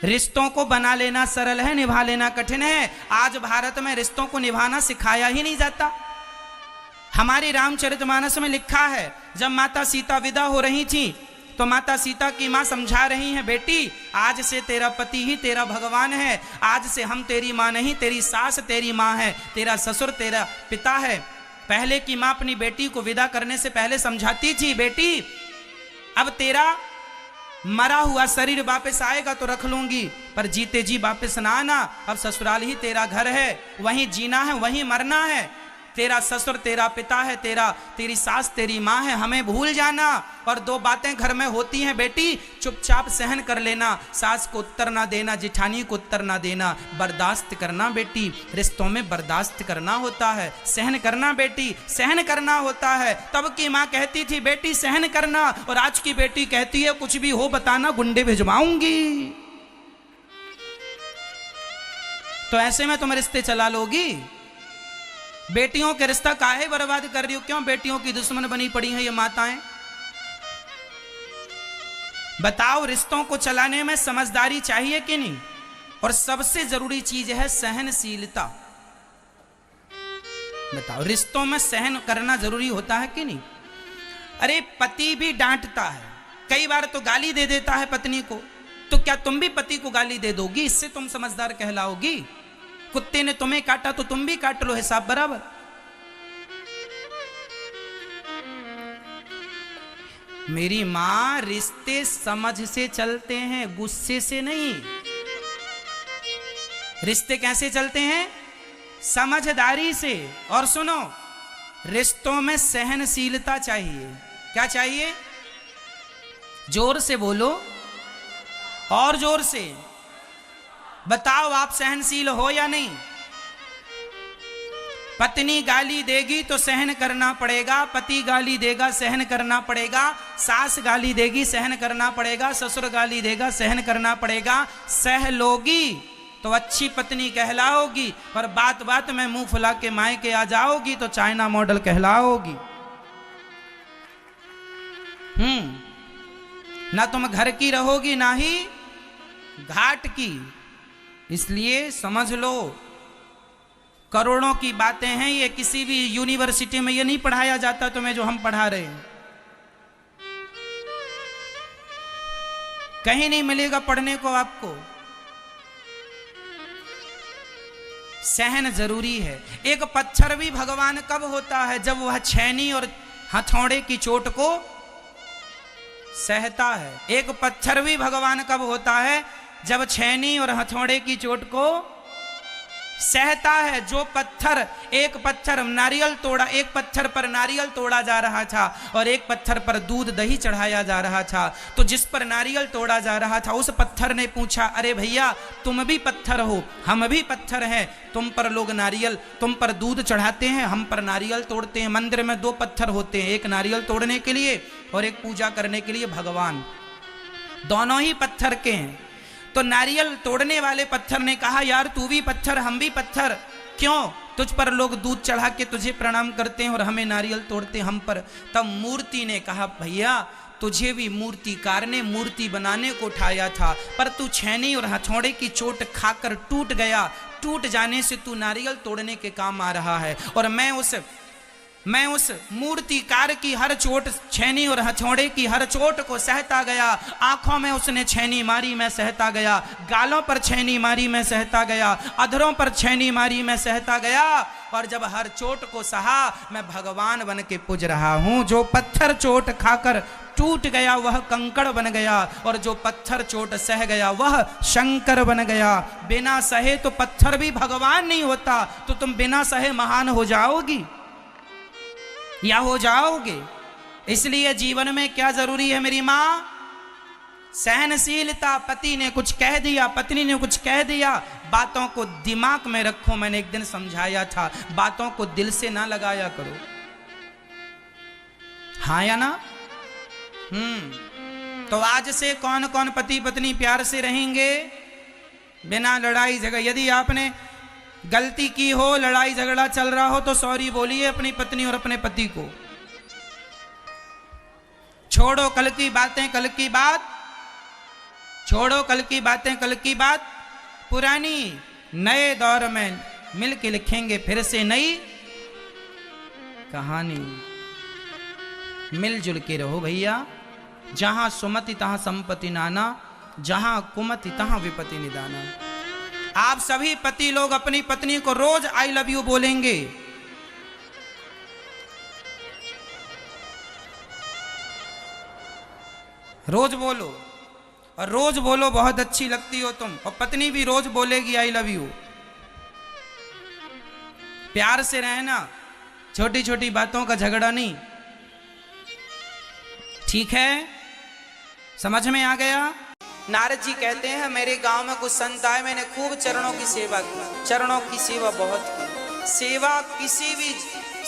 रिश्तों को बना लेना सरल है, निभा लेना कठिन है। आज भारत में रिश्तों को निभाना सिखाया ही नहीं जाता। हमारे रामचरितमानस में लिखा है, जब माता सीता विदा हो रही थी तो माता सीता की मां समझा रही हैं, बेटी आज से तेरा पति ही तेरा भगवान है, आज से हम तेरी मां नहीं, तेरी सास तेरी मां है, तेरा ससुर तेरा पिता है। पहले की मां अपनी बेटी को विदा करने से पहले समझाती थी, बेटी अब तेरा मरा हुआ शरीर वापस आएगा तो रख लूंगी, पर जीते जी वापस ना आना। अब ससुराल ही तेरा घर है, वहीं जीना है, वहीं मरना है। तेरा ससुर तेरा पिता है, तेरी सास तेरी माँ है, हमें भूल जाना। और दो बातें घर में होती हैं बेटी, चुपचाप सहन कर लेना, सास को उत्तर ना देना, जिठानी को उत्तर ना देना, बर्दाश्त करना बेटी। रिश्तों में बर्दाश्त करना होता है, सहन करना बेटी, सहन करना होता है। तब की माँ कहती थी बेटी सहन करना, और आज की बेटी कहती है कुछ भी हो बताना, गुंडे भिजवाऊंगी। तो ऐसे में तुम रिश्ते चला लोगी? बेटियों के रिश्ता काहे बर्बाद कर रही हो? क्यों बेटियों की दुश्मन बनी पड़ी हैं ये माताएं? बताओ, रिश्तों को चलाने में समझदारी चाहिए कि नहीं? और सबसे जरूरी चीज है सहनशीलता। बताओ, रिश्तों में सहन करना जरूरी होता है कि नहीं? अरे पति भी डांटता है, कई बार तो गाली दे देता है पत्नी को, तो क्या तुम भी पति को गाली दे दोगी? इससे तुम समझदार कहलाओगी? कुत्ते ने तुम्हें काटा तो तुम भी काट लो, हिसाब बराबर। मेरी मां, रिश्ते समझ से चलते हैं, गुस्से से नहीं। रिश्ते कैसे चलते हैं? समझदारी से। और सुनो, रिश्तों में सहनशीलता चाहिए। क्या चाहिए? जोर से बोलो, और जोर से बताओ, आप सहनशील हो या नहीं? पत्नी गाली देगी तो सहन करना पड़ेगा, पति गाली देगा सहन करना पड़ेगा, सास गाली देगी सहन करना पड़ेगा, ससुर गाली देगा सहन करना पड़ेगा। सह लोगी तो अच्छी पत्नी कहलाओगी, पर बात बात में मुंह फुला के मायके आ जाओगी तो चाइना मॉडल कहलाओगी। ना तुम घर की रहोगी ना ही घाट की। इसलिए समझ लो, करोड़ों की बातें हैं ये, किसी भी यूनिवर्सिटी में ये नहीं पढ़ाया जाता तुम्हें जो हम पढ़ा रहे हैं, कहीं नहीं मिलेगा पढ़ने को आपको। सहन जरूरी है। एक पत्थर भी भगवान कब होता है? जब वह छेनी और हथौड़े की चोट को सहता है। एक पत्थर भी भगवान कब होता है? जब छेनी और हथौड़े की चोट को सहता है। जो पत्थर, एक पत्थर नारियल तोड़ा, एक पत्थर पर नारियल तोड़ा जा रहा था और एक पत्थर पर दूध दही चढ़ाया जा रहा था, तो जिस पर नारियल तोड़ा जा रहा था उस पत्थर ने पूछा, अरे भैया तुम भी पत्थर हो, हम भी पत्थर हैं, तुम पर लोग नारियल, तुम पर दूध चढ़ाते हैं, हम पर नारियल तोड़ते हैं। मंदिर में दो पत्थर होते हैं, एक नारियल तोड़ने के लिए और एक पूजा करने के लिए भगवान, दोनों ही पत्थर के हैं। तो नारियल तोड़ने वाले पत्थर ने कहा, यार तू भी पत्थर हम भी पत्थर, क्यों? तुझ पर लोग दूध चढ़ा के तुझे प्रणाम करते हैं और हमें नारियल तोड़ते हम पर। तब मूर्ति ने कहा, भैया तुझे भी मूर्तिकार ने मूर्ति बनाने को उठाया था, पर तू छेनी और हथौड़े की चोट खाकर टूट गया, टूट जाने से तू नारियल तोड़ने के काम आ रहा है। और मैं उस मूर्तिकार की हर चोट, छेनी और हथौड़े की हर चोट को सहता गया। आंखों में उसने छेनी मारी, मैं सहता गया। गालों पर छेनी मारी, मैं सहता गया। अधरों पर छेनी मारी, मैं सहता गया। और जब हर चोट को सहा, मैं भगवान बन के पूज रहा हूं। जो पत्थर चोट खाकर टूट गया वह कंकड़ बन गया, और जो पत्थर चोट सह गया वह शंकर बन गया। बिना सहे तो पत्थर भी भगवान नहीं होता, तो तुम बिना सहे महान हो जाओगी या हो जाओगे। इसलिए जीवन में क्या जरूरी है मेरी माँ? सहनशीलता। पति ने कुछ कह दिया, पत्नी ने कुछ कह दिया, बातों को दिमाग में रखो। मैंने एक दिन समझाया था, बातों को दिल से ना लगाया करो। हाँ या ना? तो आज से कौन कौन पति पत्नी प्यार से रहेंगे बिना लड़ाई झगड़ा? यदि आपने गलती की हो, लड़ाई झगड़ा चल रहा हो, तो सॉरी बोलिए अपनी पत्नी और अपने पति को। छोड़ो कल की बातें, कल की बात छोड़ो, कल की बातें, कल की बात पुरानी। नए दौर में मिलके लिखेंगे फिर से नई कहानी। मिलजुल के रहो भैया। जहां सुमति तहां संपत्ति नाना, जहां कुमति तहां विपत्ति निदाना। आप सभी पति लोग अपनी पत्नी को रोज आई लव यू बोलेंगे। रोज बोलो, और रोज बोलो बहुत अच्छी लगती हो तुम, और पत्नी भी रोज बोलेगी आई लव यू। प्यार से रहना, छोटी छोटी बातों का झगड़ा नहीं। ठीक है? समझ में आ गया? नारद जी कहते हैं, मेरे गांव में कुछ संत आए, मैंने खूब चरणों की सेवा की। चरणों की सेवा बहुत की। सेवा किसी भी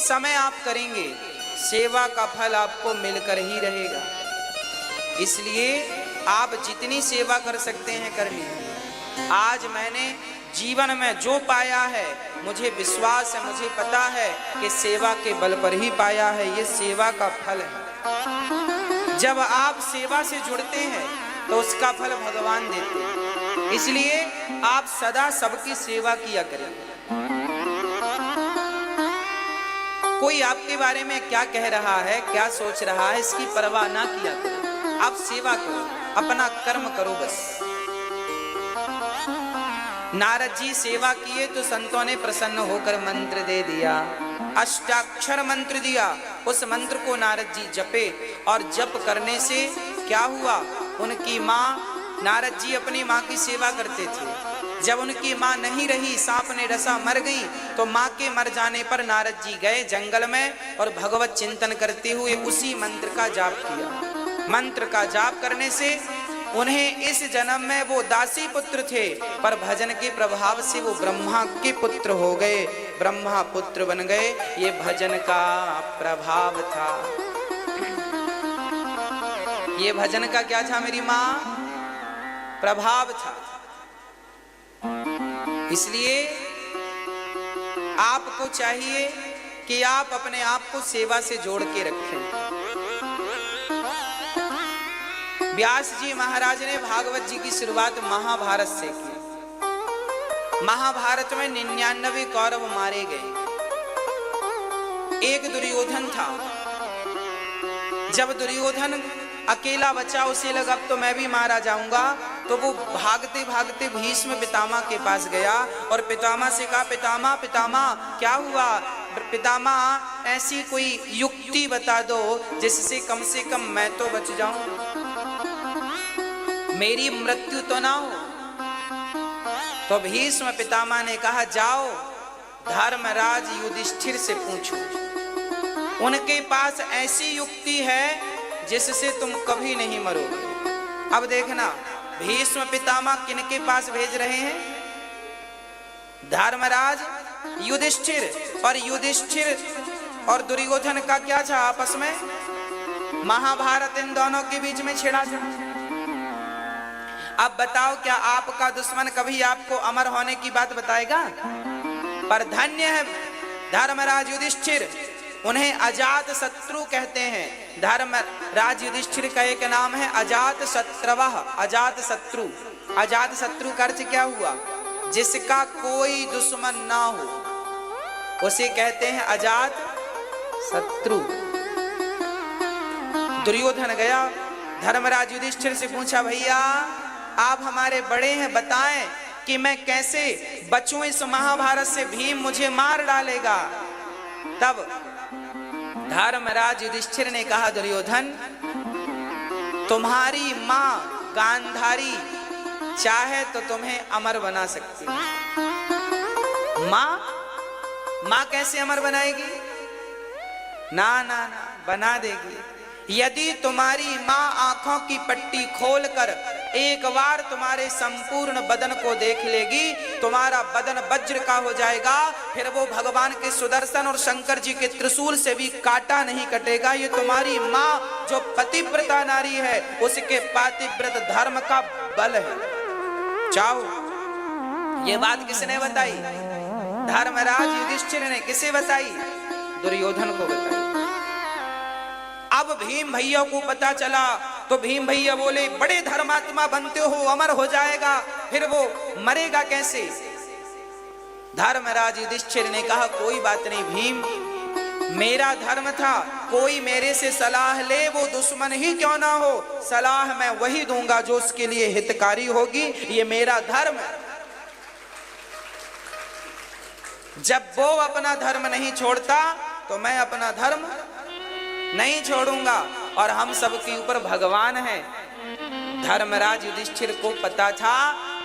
समय आप करेंगे, सेवा का फल आपको मिलकर ही रहेगा। इसलिए आप जितनी सेवा कर सकते हैं कर लीजिए। आज मैंने जीवन में जो पाया है, मुझे विश्वास है, मुझे पता है कि सेवा के बल पर ही पाया है। ये सेवा का फल है। जब आप सेवा से जुड़ते हैं तो उसका फल भगवान देते हैं। इसलिए आप सदा सबकी सेवा किया करें। कोई आपके बारे में क्या कह रहा है, क्या सोच रहा है, इसकी परवाह ना किया करो। आप सेवा करो, अपना कर्म करो बस। नारद जी सेवा किए तो संतों ने प्रसन्न होकर मंत्र दे दिया, अष्टाक्षर मंत्र दिया। उस मंत्र को नारद जी जपे, और जप करने से क्या हुआ? उनकी माँ, नारद जी अपनी माँ की सेवा करते थे। जब उनकी माँ नहीं रही, सांप ने डसा, मर गई, तो माँ के मर जाने पर नारद जी गए जंगल में और भगवत चिंतन करते हुए उसी मंत्र का जाप किया। मंत्र का जाप करने से उन्हें इस जन्म में वो दासी पुत्र थे, पर भजन के प्रभाव से वो ब्रह्मा के पुत्र हो गए, ब्रह्मा पुत्र बन गए। ये भजन का प्रभाव था। ये भजन का क्या था मेरी माँ? प्रभाव था। इसलिए आपको चाहिए कि आप अपने आप को सेवा से जोड़ के रखें। व्यास जी महाराज ने भागवत जी की शुरुआत महाभारत से की। महाभारत में 99 कौरव मारे गए, एक दुर्योधन था। जब दुर्योधन अकेला बचा, उसे लगा अब तो मैं भी मारा जाऊंगा, तो वो भागते भागते भीष्म पितामह के पास गया और पितामह से कहा, पितामह पितामह क्या हुआ? पितामह ऐसी कोई युक्ति बता दो जिससे से कम मैं तो बच जाऊं, मेरी मृत्यु तो ना हो। तो भीष्म पितामह ने कहा, जाओ धर्मराज युधिष्ठिर से पूछो, उनके पास ऐसी युक्ति है जिससे तुम कभी नहीं मरोगे। अब देखना भीष्म पितामह किनके पास भेज रहे हैं? धर्मराज युधिष्ठिर। और युधिष्ठिर और दुर्योधन का क्या था आपस में? महाभारत इन दोनों के बीच में छिड़ा था। अब बताओ, क्या आपका दुश्मन कभी आपको अमर होने की बात बताएगा? पर धन्य है धर्मराज युधिष्ठिर, उन्हें अजात शत्रु कहते हैं। धर्मराज युधिष्ठिर का एक नाम है अजात शत्रवः, अजात शत्रु। अजात शत्रु का अर्थ क्या हुआ? जिसका कोई दुश्मन ना हो, उसे कहते हैं अजात शत्रु। दुर्योधन गया धर्मराज युधिष्ठिर से पूछा, भैया आप हमारे बड़े हैं, बताएं कि मैं कैसे बचूं इस महाभारत से, भीम मुझे मार डालेगा। तब धर्मराज युधिष्ठिर ने कहा, दुर्योधन तुम्हारी मां गांधारी चाहे तो तुम्हें अमर बना सकती है। मां कैसे अमर बनाएगी? ना ना ना, बना देगी। यदि तुम्हारी मां आंखों की पट्टी खोलकर एक बार तुम्हारे संपूर्ण बदन को देख लेगी, तुम्हारा बदन वज्र का हो जाएगा, फिर वो भगवान के सुदर्शन और शंकर जी के त्रिशूल से भी काटा नहीं कटेगा। ये तुम्हारी मां जो पतिव्रता नारी है, उसके पातिव्रत धर्म का बल है। जाओ। ये बात किसने बताई? धर्मराज युधिष्ठिर ने। किसे बताई? दुर्योधन को बताई। अब भीम भैया को पता चला तो भीम भैया बोले, बड़े धर्मात्मा बनते हो, अमर हो जाएगा, फिर वो मरेगा कैसे? धर्मराज युधिष्ठिर ने कहा, कोई बात नहीं भीम, मेरा धर्म था, कोई मेरे से सलाह ले, वो दुश्मन ही क्यों ना हो, सलाह मैं वही दूंगा जो उसके लिए हितकारी होगी। ये मेरा धर्म है। जब वो अपना धर्म नहीं छोड़ता तो मैं अपना धर्म नहीं छोड़ूंगा। और हम सबके ऊपर भगवान है। धर्मराज युधिष्ठिर को पता था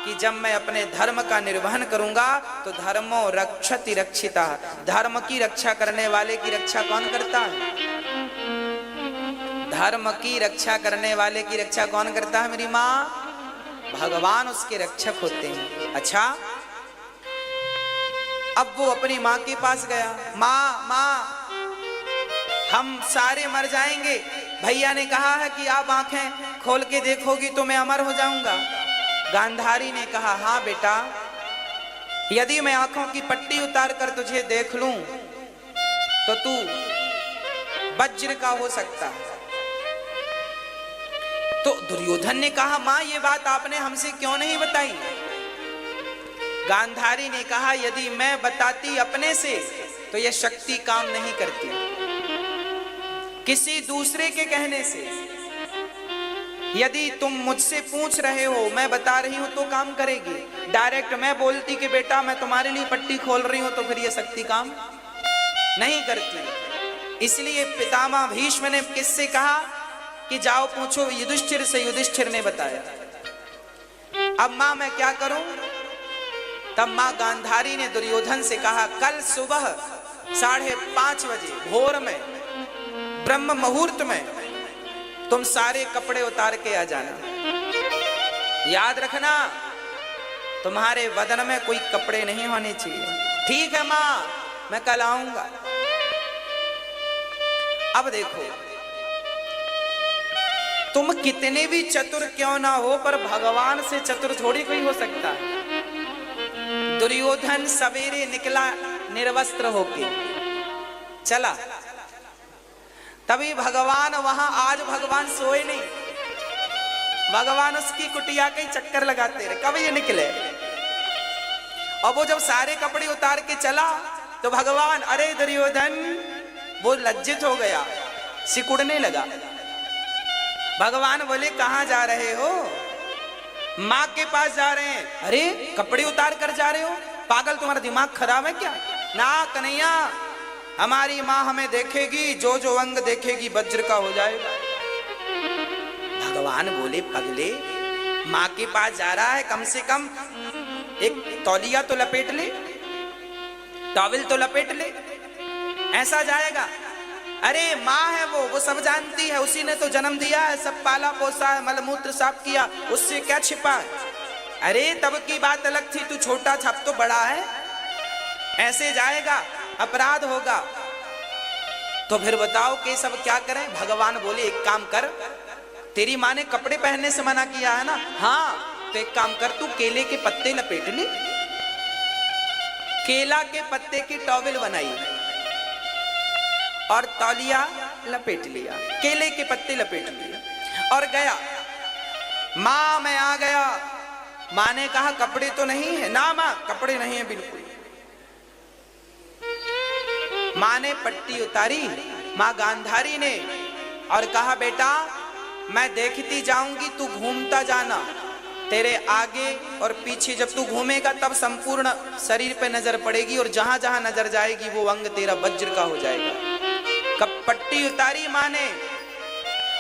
कि जब मैं अपने धर्म का निर्वहन करूंगा तो धर्मो रक्षति रक्षिता, धर्म की रक्षा करने वाले की रक्षा कौन करता है? धर्म की रक्षा करने वाले की रक्षा कौन करता है? मेरी माँ, भगवान उसके रक्षक होते हैं। अच्छा, अब वो अपनी माँ के पास गया, माँ हम सारे मर जाएंगे, भैया ने कहा है कि आप आंखें खोल के देखोगी तो मैं अमर हो जाऊंगा। गांधारी ने कहा, हाँ बेटा, यदि मैं आंखों की पट्टी उतार कर तुझे देख लूं तो तू वज्र का हो सकता है। तो दुर्योधन ने कहा, मां ये बात आपने हमसे क्यों नहीं बताई? गांधारी ने कहा, यदि मैं बताती अपने से तो यह शक्ति काम नहीं करती, किसी दूसरे के कहने से। यदि तुम मुझसे पूछ रहे हो, मैं बता रही हूं तो काम करेगी। डायरेक्ट मैं बोलती कि बेटा मैं तुम्हारे लिए पट्टी खोल रही हूं तो फिर यह शक्ति काम नहीं करती। इसलिए पितामह भीष्म ने किससे कहा कि जाओ पूछो युधिष्ठिर से। युधिष्ठिर ने बताया। अब मां मैं क्या करूं? तब मां गांधारी ने दुर्योधन से कहा, कल सुबह 5:30 बजे भोर में, ब्रह्म मुहूर्त में तुम सारे कपड़े उतार के आ जाना। याद रखना, तुम्हारे वदन में कोई कपड़े नहीं होने चाहिए। ठीक है मां, मैं कल आऊंगा। अब देखो, तुम कितने भी चतुर क्यों ना हो, पर भगवान से चतुर थोड़ी कोई हो सकता है। दुर्योधन सवेरे निकला निर्वस्त्र होके चला, तभी भगवान वहां, आज भगवान सोए नहीं, भगवान उसकी कुटिया के चक्कर लगाते रहे, कब ये निकले। और वो जब सारे कपड़े उतार के चला तो भगवान, अरे दुर्योधन, वो लज्जित हो गया, सिकुड़ने लगा। भगवान बोले, कहां जा रहे हो? मां के पास जा रहे हैं। अरे कपड़े उतार कर जा रहे हो, पागल, तुम्हारा दिमाग खराब है क्या? ना कन्हैया, हमारी मां हमें देखेगी, जो जो अंग देखेगी वज्र का हो जाएगा। भगवान बोले, पगले, मां के पास जा रहा है, कम से कम एक तौलिया तो लपेट ले, टॉवल तो लपेट ले, ऐसा जाएगा। अरे माँ है वो सब जानती है, उसी ने तो जन्म दिया है, सब पाला पोसा है, मलमूत्र साफ किया, उससे क्या छिपा है? अरे तब की बात अलग थी, तू छोटा था, अब तो बड़ा है, ऐसे जाएगा, अपराध होगा। तो फिर बताओ कि सब क्या करें? भगवान बोले, एक काम कर, तेरी माँ ने कपड़े पहनने से मना किया है ना? हाँ, तो एक काम कर, तू केले के पत्ते लपेट ले। केला के पत्ते की टॉवल बनाई और तौलिया लपेट लिया, केले के पत्ते लपेट लिया और गया। मां, मैं आ गया। मां ने कहा, कपड़े तो नहीं है? ना मां, कपड़े नहीं है बिल्कुल। मां ने पट्टी उतारी, मां गांधारी ने, और कहा, बेटा मैं देखती जाऊंगी, तू घूमता जाना, तेरे आगे और पीछे जब तू घूमेगा तब संपूर्ण शरीर पे नजर पड़ेगी, और जहां जहां नजर जाएगी वो अंग तेरा वज्र का हो जाएगा। कब पट्टी उतारी मां ने,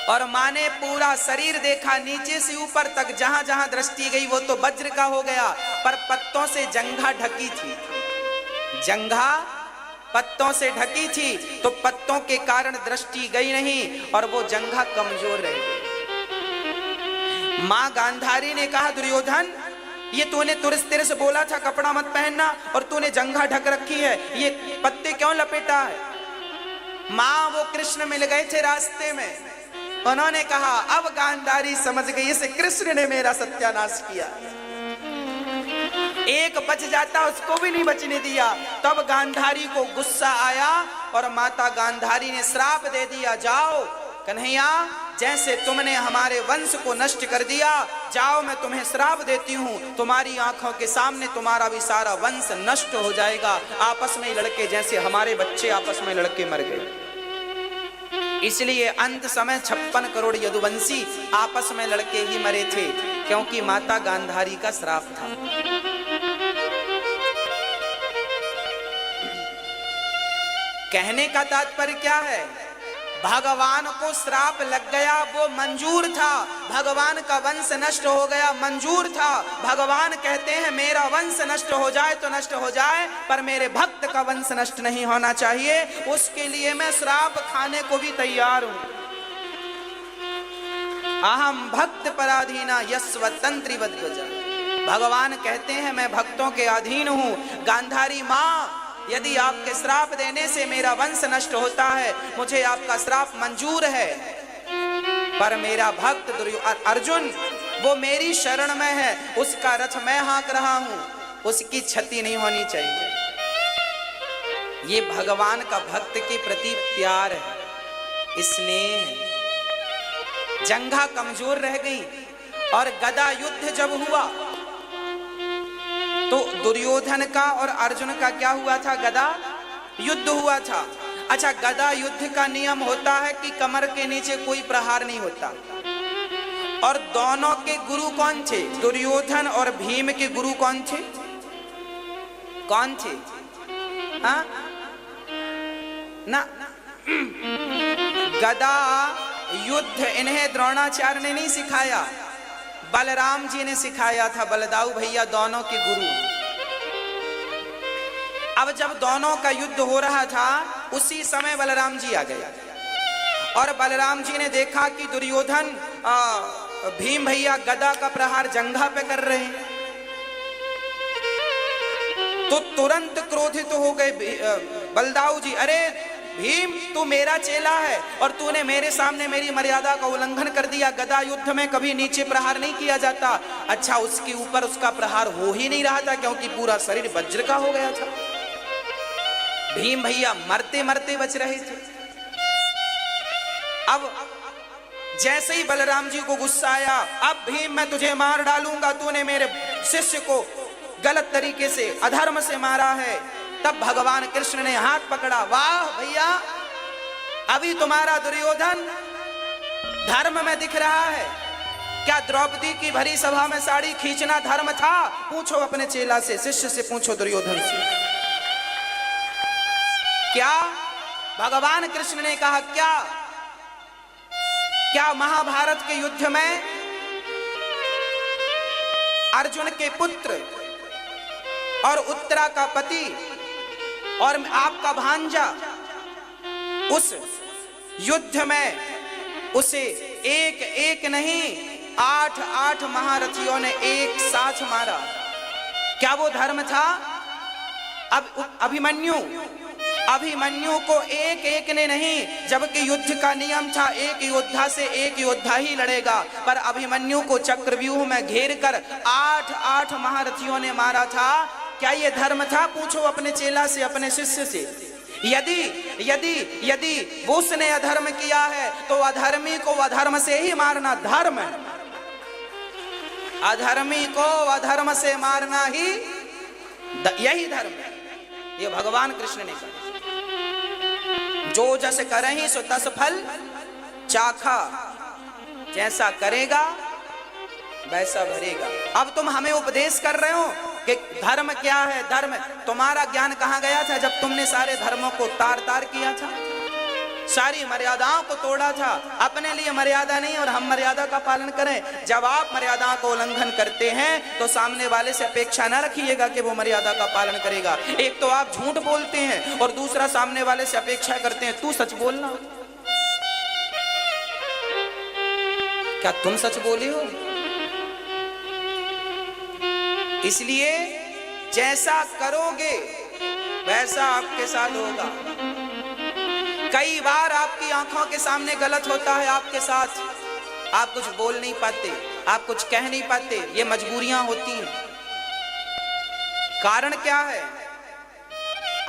और मां ने पूरा शरीर देखा, नीचे से ऊपर तक जहां जहां दृष्टि गई वो तो वज्र का हो गया, पर पत्तों से जंघा ढकी थी, जंघा पत्तों से ढकी थी, तो पत्तों के कारण दृष्टि गई नहीं और वो जंघा कमजोर रह गई। मां गांधारी ने कहा, दुर्योधन, ये तूने तुरस तिरस बोला था कपड़ा मत पहनना, और तूने जंघा ढक रखी है, ये पत्ते क्यों लपेटा है? मां, वो कृष्ण मिल गए थे रास्ते में, उन्होंने कहा, अब गांधारी समझ गई, इसे कृष्ण ने मेरा सत्यानाश किया। एक बच जाता, उसको भी नहीं बचने दिया। तब गांधारी को गुस्सा आया और माता गांधारी ने श्राप दे दिया, जाओ कन्हैया, जैसे तुमने हमारे वंश को नष्ट कर दिया, जाओ मैं तुम्हें श्राप देती हूँ, तुम्हारी आंखों के सामने तुम्हारा भी सारा वंश नष्ट हो जाएगा। आपस में लड़के, जैसे हमारे बच्चे आपस में लड़के मर गए। इसलिए अंत समय 56 करोड़ यदुवंशी आपस में लड़के ही मरे थे, क्योंकि माता गांधारी का श्राप था। कहने का तात्पर्य क्या है? भगवान को श्राप लग गया, वो मंजूर था, भगवान का वंश नष्ट हो गया, मंजूर था। भगवान कहते हैं, मेरा वंश नष्ट हो जाए तो नष्ट हो जाए, पर मेरे भक्त का वंश नष्ट नहीं होना चाहिए, उसके लिए मैं श्राप खाने को भी तैयार हूं। अहम भक्त पराधीना यस्वतंत्री वद्वजा। भगवान कहते हैं, मैं भक्तों के अधीन हूं। गांधारी मां, यदि आपके श्राप देने से मेरा वंश नष्ट होता है, मुझे आपका श्राप मंजूर है, पर मेरा भक्त अर्जुन, वो मेरी शरण में है, उसका रथ मैं हाँक रहा हूं, उसकी क्षति नहीं होनी चाहिए। ये भगवान का भक्त के प्रति प्यार है, स्नेह है। जंघा कमजोर रह गई और गदा युद्ध जब हुआ तो दुर्योधन का और अर्जुन का क्या हुआ था? गदा युद्ध हुआ था। अच्छा, गदा युद्ध का नियम होता है कि कमर के नीचे कोई प्रहार नहीं होता। और दोनों के गुरु कौन थे? दुर्योधन और भीम के गुरु कौन थे? कौन थे? हाँ ना, गदा युद्ध इन्हें द्रोणाचार्य ने नहीं सिखाया, बलराम जी ने सिखाया था। बलदाऊ भैया दोनों के गुरु। अब जब दोनों का युद्ध हो रहा था, उसी समय बलराम जी आ गए और बलराम जी ने देखा कि दुर्योधन भीम भैया गदा का प्रहार जंघा पे कर रहे हैं तो तुरंत क्रोधित हो गए बलदाऊ जी। अरे भीम, तू मेरा चेला है और तूने मेरे सामने मेरी मर्यादा का उल्लंघन कर दिया। गदा युद्ध में कभी नीचे प्रहार नहीं किया जाता। अच्छा, उसके ऊपर उसका प्रहार हो ही नहीं रहा था क्योंकि पूरा शरीर वज्र का हो गया था। भीम भैया मरते मरते बच रहे थे। अब जैसे ही बलराम जी को गुस्सा आया, अब भीम मैं तुझे मार डालूंगा, तूने मेरे शिष्य को गलत तरीके से अधर्म से मारा है। तब भगवान कृष्ण ने हाथ पकड़ा। वाह भैया, अभी तुम्हारा दुर्योधन धर्म में दिख रहा है। क्या द्रौपदी की भरी सभा में साड़ी खींचना धर्म था? पूछो अपने चेला से, शिष्य से पूछो, दुर्योधन से। क्या भगवान कृष्ण ने कहा? क्या महाभारत के युद्ध में अर्जुन के पुत्र और उत्तरा का पति और आपका भांजा उस युद्ध में उसे एक एक नहीं 8 महारथियों ने एक साथ मारा? क्या वो धर्म था? अब अभिमन्यु को एक एक ने नहीं, जबकि युद्ध का नियम था एक योद्धा से एक योद्धा ही लड़ेगा, पर अभिमन्यु को चक्रव्यूह में घेर कर 8 महारथियों ने मारा था। क्या ये धर्म था? पूछो अपने चेला से, अपने शिष्य से। यदि उसने अधर्म किया है तो अधर्मी को अधर्म से ही मारना धर्म है। अधर्मी को अधर्म से मारना ही यही धर्म है। ये भगवान कृष्ण ने कहा। जो जस करहि सो तस फल चाखा, जैसा करेगा वैसा भरेगा। अब तुम हमें उपदेश कर रहे हो कि धर्म क्या है? धर्म, तुम्हारा ज्ञान कहां गया था जब तुमने सारे धर्मों को तार तार किया था, सारी मर्यादाओं को तोड़ा था। अपने लिए मर्यादा नहीं और हम मर्यादा का पालन करें। जब आप मर्यादाओं को उल्लंघन करते हैं तो सामने वाले से अपेक्षा न रखिएगा कि वो मर्यादा का पालन करेगा। एक तो आप झूठ बोलते हैं और दूसरा सामने वाले से अपेक्षा करते हैं तू सच बोलना। क्या तुम सच बोले हो? इसलिए जैसा करोगे वैसा आपके साथ होगा। कई बार आपकी आंखों के सामने गलत होता है आपके साथ, आप कुछ बोल नहीं पाते, आप कुछ कह नहीं पाते, ये मजबूरियां होती हैं। कारण क्या है?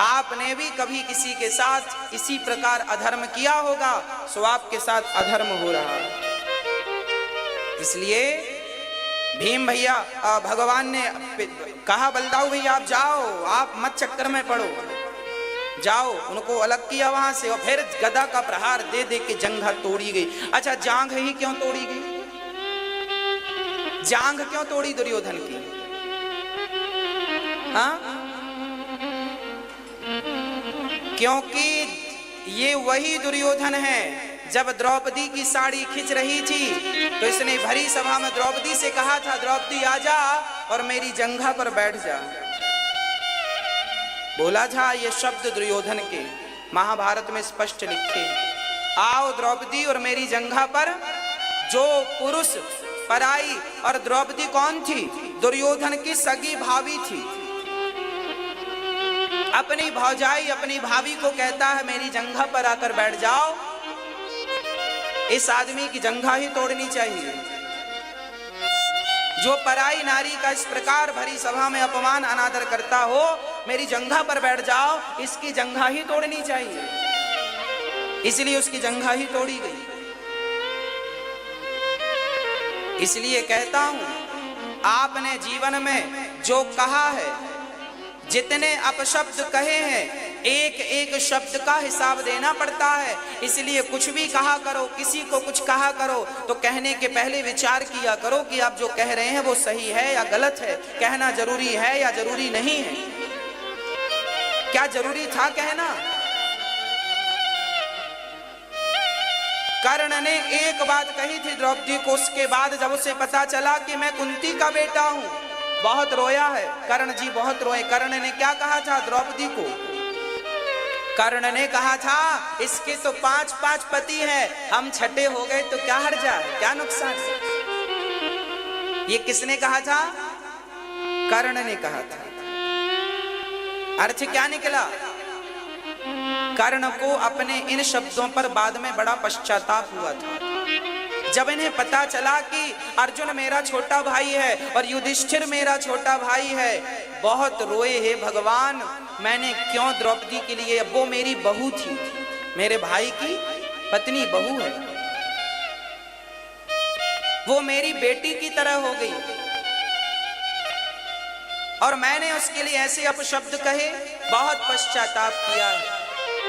आपने भी कभी किसी के साथ इसी प्रकार अधर्म किया होगा, सो आपके साथ अधर्म हो रहा है। इसलिए भीम भैया, भगवान ने कहा बलदाऊ भैया आप जाओ, आप मत चक्कर में पड़ो, जाओ। उनको अलग किया वहां से और फिर गदा का प्रहार दे दे के जंघा तोड़ी गई। अच्छा, जांघ ही क्यों तोड़ी गई? जांघ क्यों तोड़ी दुर्योधन की? हाँ, क्योंकि ये वही दुर्योधन है जब द्रौपदी की साड़ी खिंच रही थी तो इसने भरी सभा में द्रौपदी से कहा था, द्रौपदी आजा और मेरी जंघा पर बैठ जा। बोला था ये शब्द दुर्योधन के, महाभारत में स्पष्ट लिखे, आओ द्रौपदी और मेरी जंघा पर। जो पुरुष पराई, और द्रौपदी कौन थी? दुर्योधन की सगी भाभी थी। अपनी भौजाई अपनी भाभी को कहता है मेरी जंघा पर आकर बैठ जाओ। इस आदमी की जंघा ही तोड़नी चाहिए। जो पराई नारी का इस प्रकार भरी सभा में अपमान अनादर करता हो, मेरी जंघा पर बैठ जाओ, इसकी जंघा ही तोड़नी चाहिए। इसलिए उसकी जंघा ही तोड़ी गई। इसलिए कहता हूं, आपने जीवन में जो कहा है, जितने अपशब्द कहे हैं, एक एक शब्द का हिसाब देना पड़ता है। इसलिए कुछ भी कहा करो, किसी को कुछ कहा करो तो कहने के पहले विचार किया करो कि आप जो कह रहे हैं वो सही है या गलत है, कहना जरूरी है या जरूरी नहीं है। क्या जरूरी था कहना? कर्ण ने एक बात कही थी द्रौपदी को, उसके बाद जब उसे पता चला कि मैं कुंती का बेटा हूं, बहुत रोया है कर्ण जी, बहुत रोए। कर्ण ने क्या कहा था द्रौपदी को? कर्ण ने कहा था इसके तो 5 पति हैं, हम छठे हो गए तो क्या हर्जा है, क्या नुकसान है? ये किसने कहा था? कर्ण ने कहा था। अर्थ क्या निकला? कर्ण को अपने इन शब्दों पर बाद में बड़ा पश्चाताप हुआ था। जब इन्हें पता चला कि अर्जुन मेरा छोटा भाई है और युधिष्ठिर मेरा छोटा भाई है, बहुत रोए, हे भगवान मैंने क्यों द्रौपदी के लिए, वो मेरी बहू थी, मेरे भाई की पत्नी बहू है, वो मेरी बेटी की तरह हो गई और मैंने उसके लिए ऐसे अपशब्द कहे, बहुत पश्चाताप किया।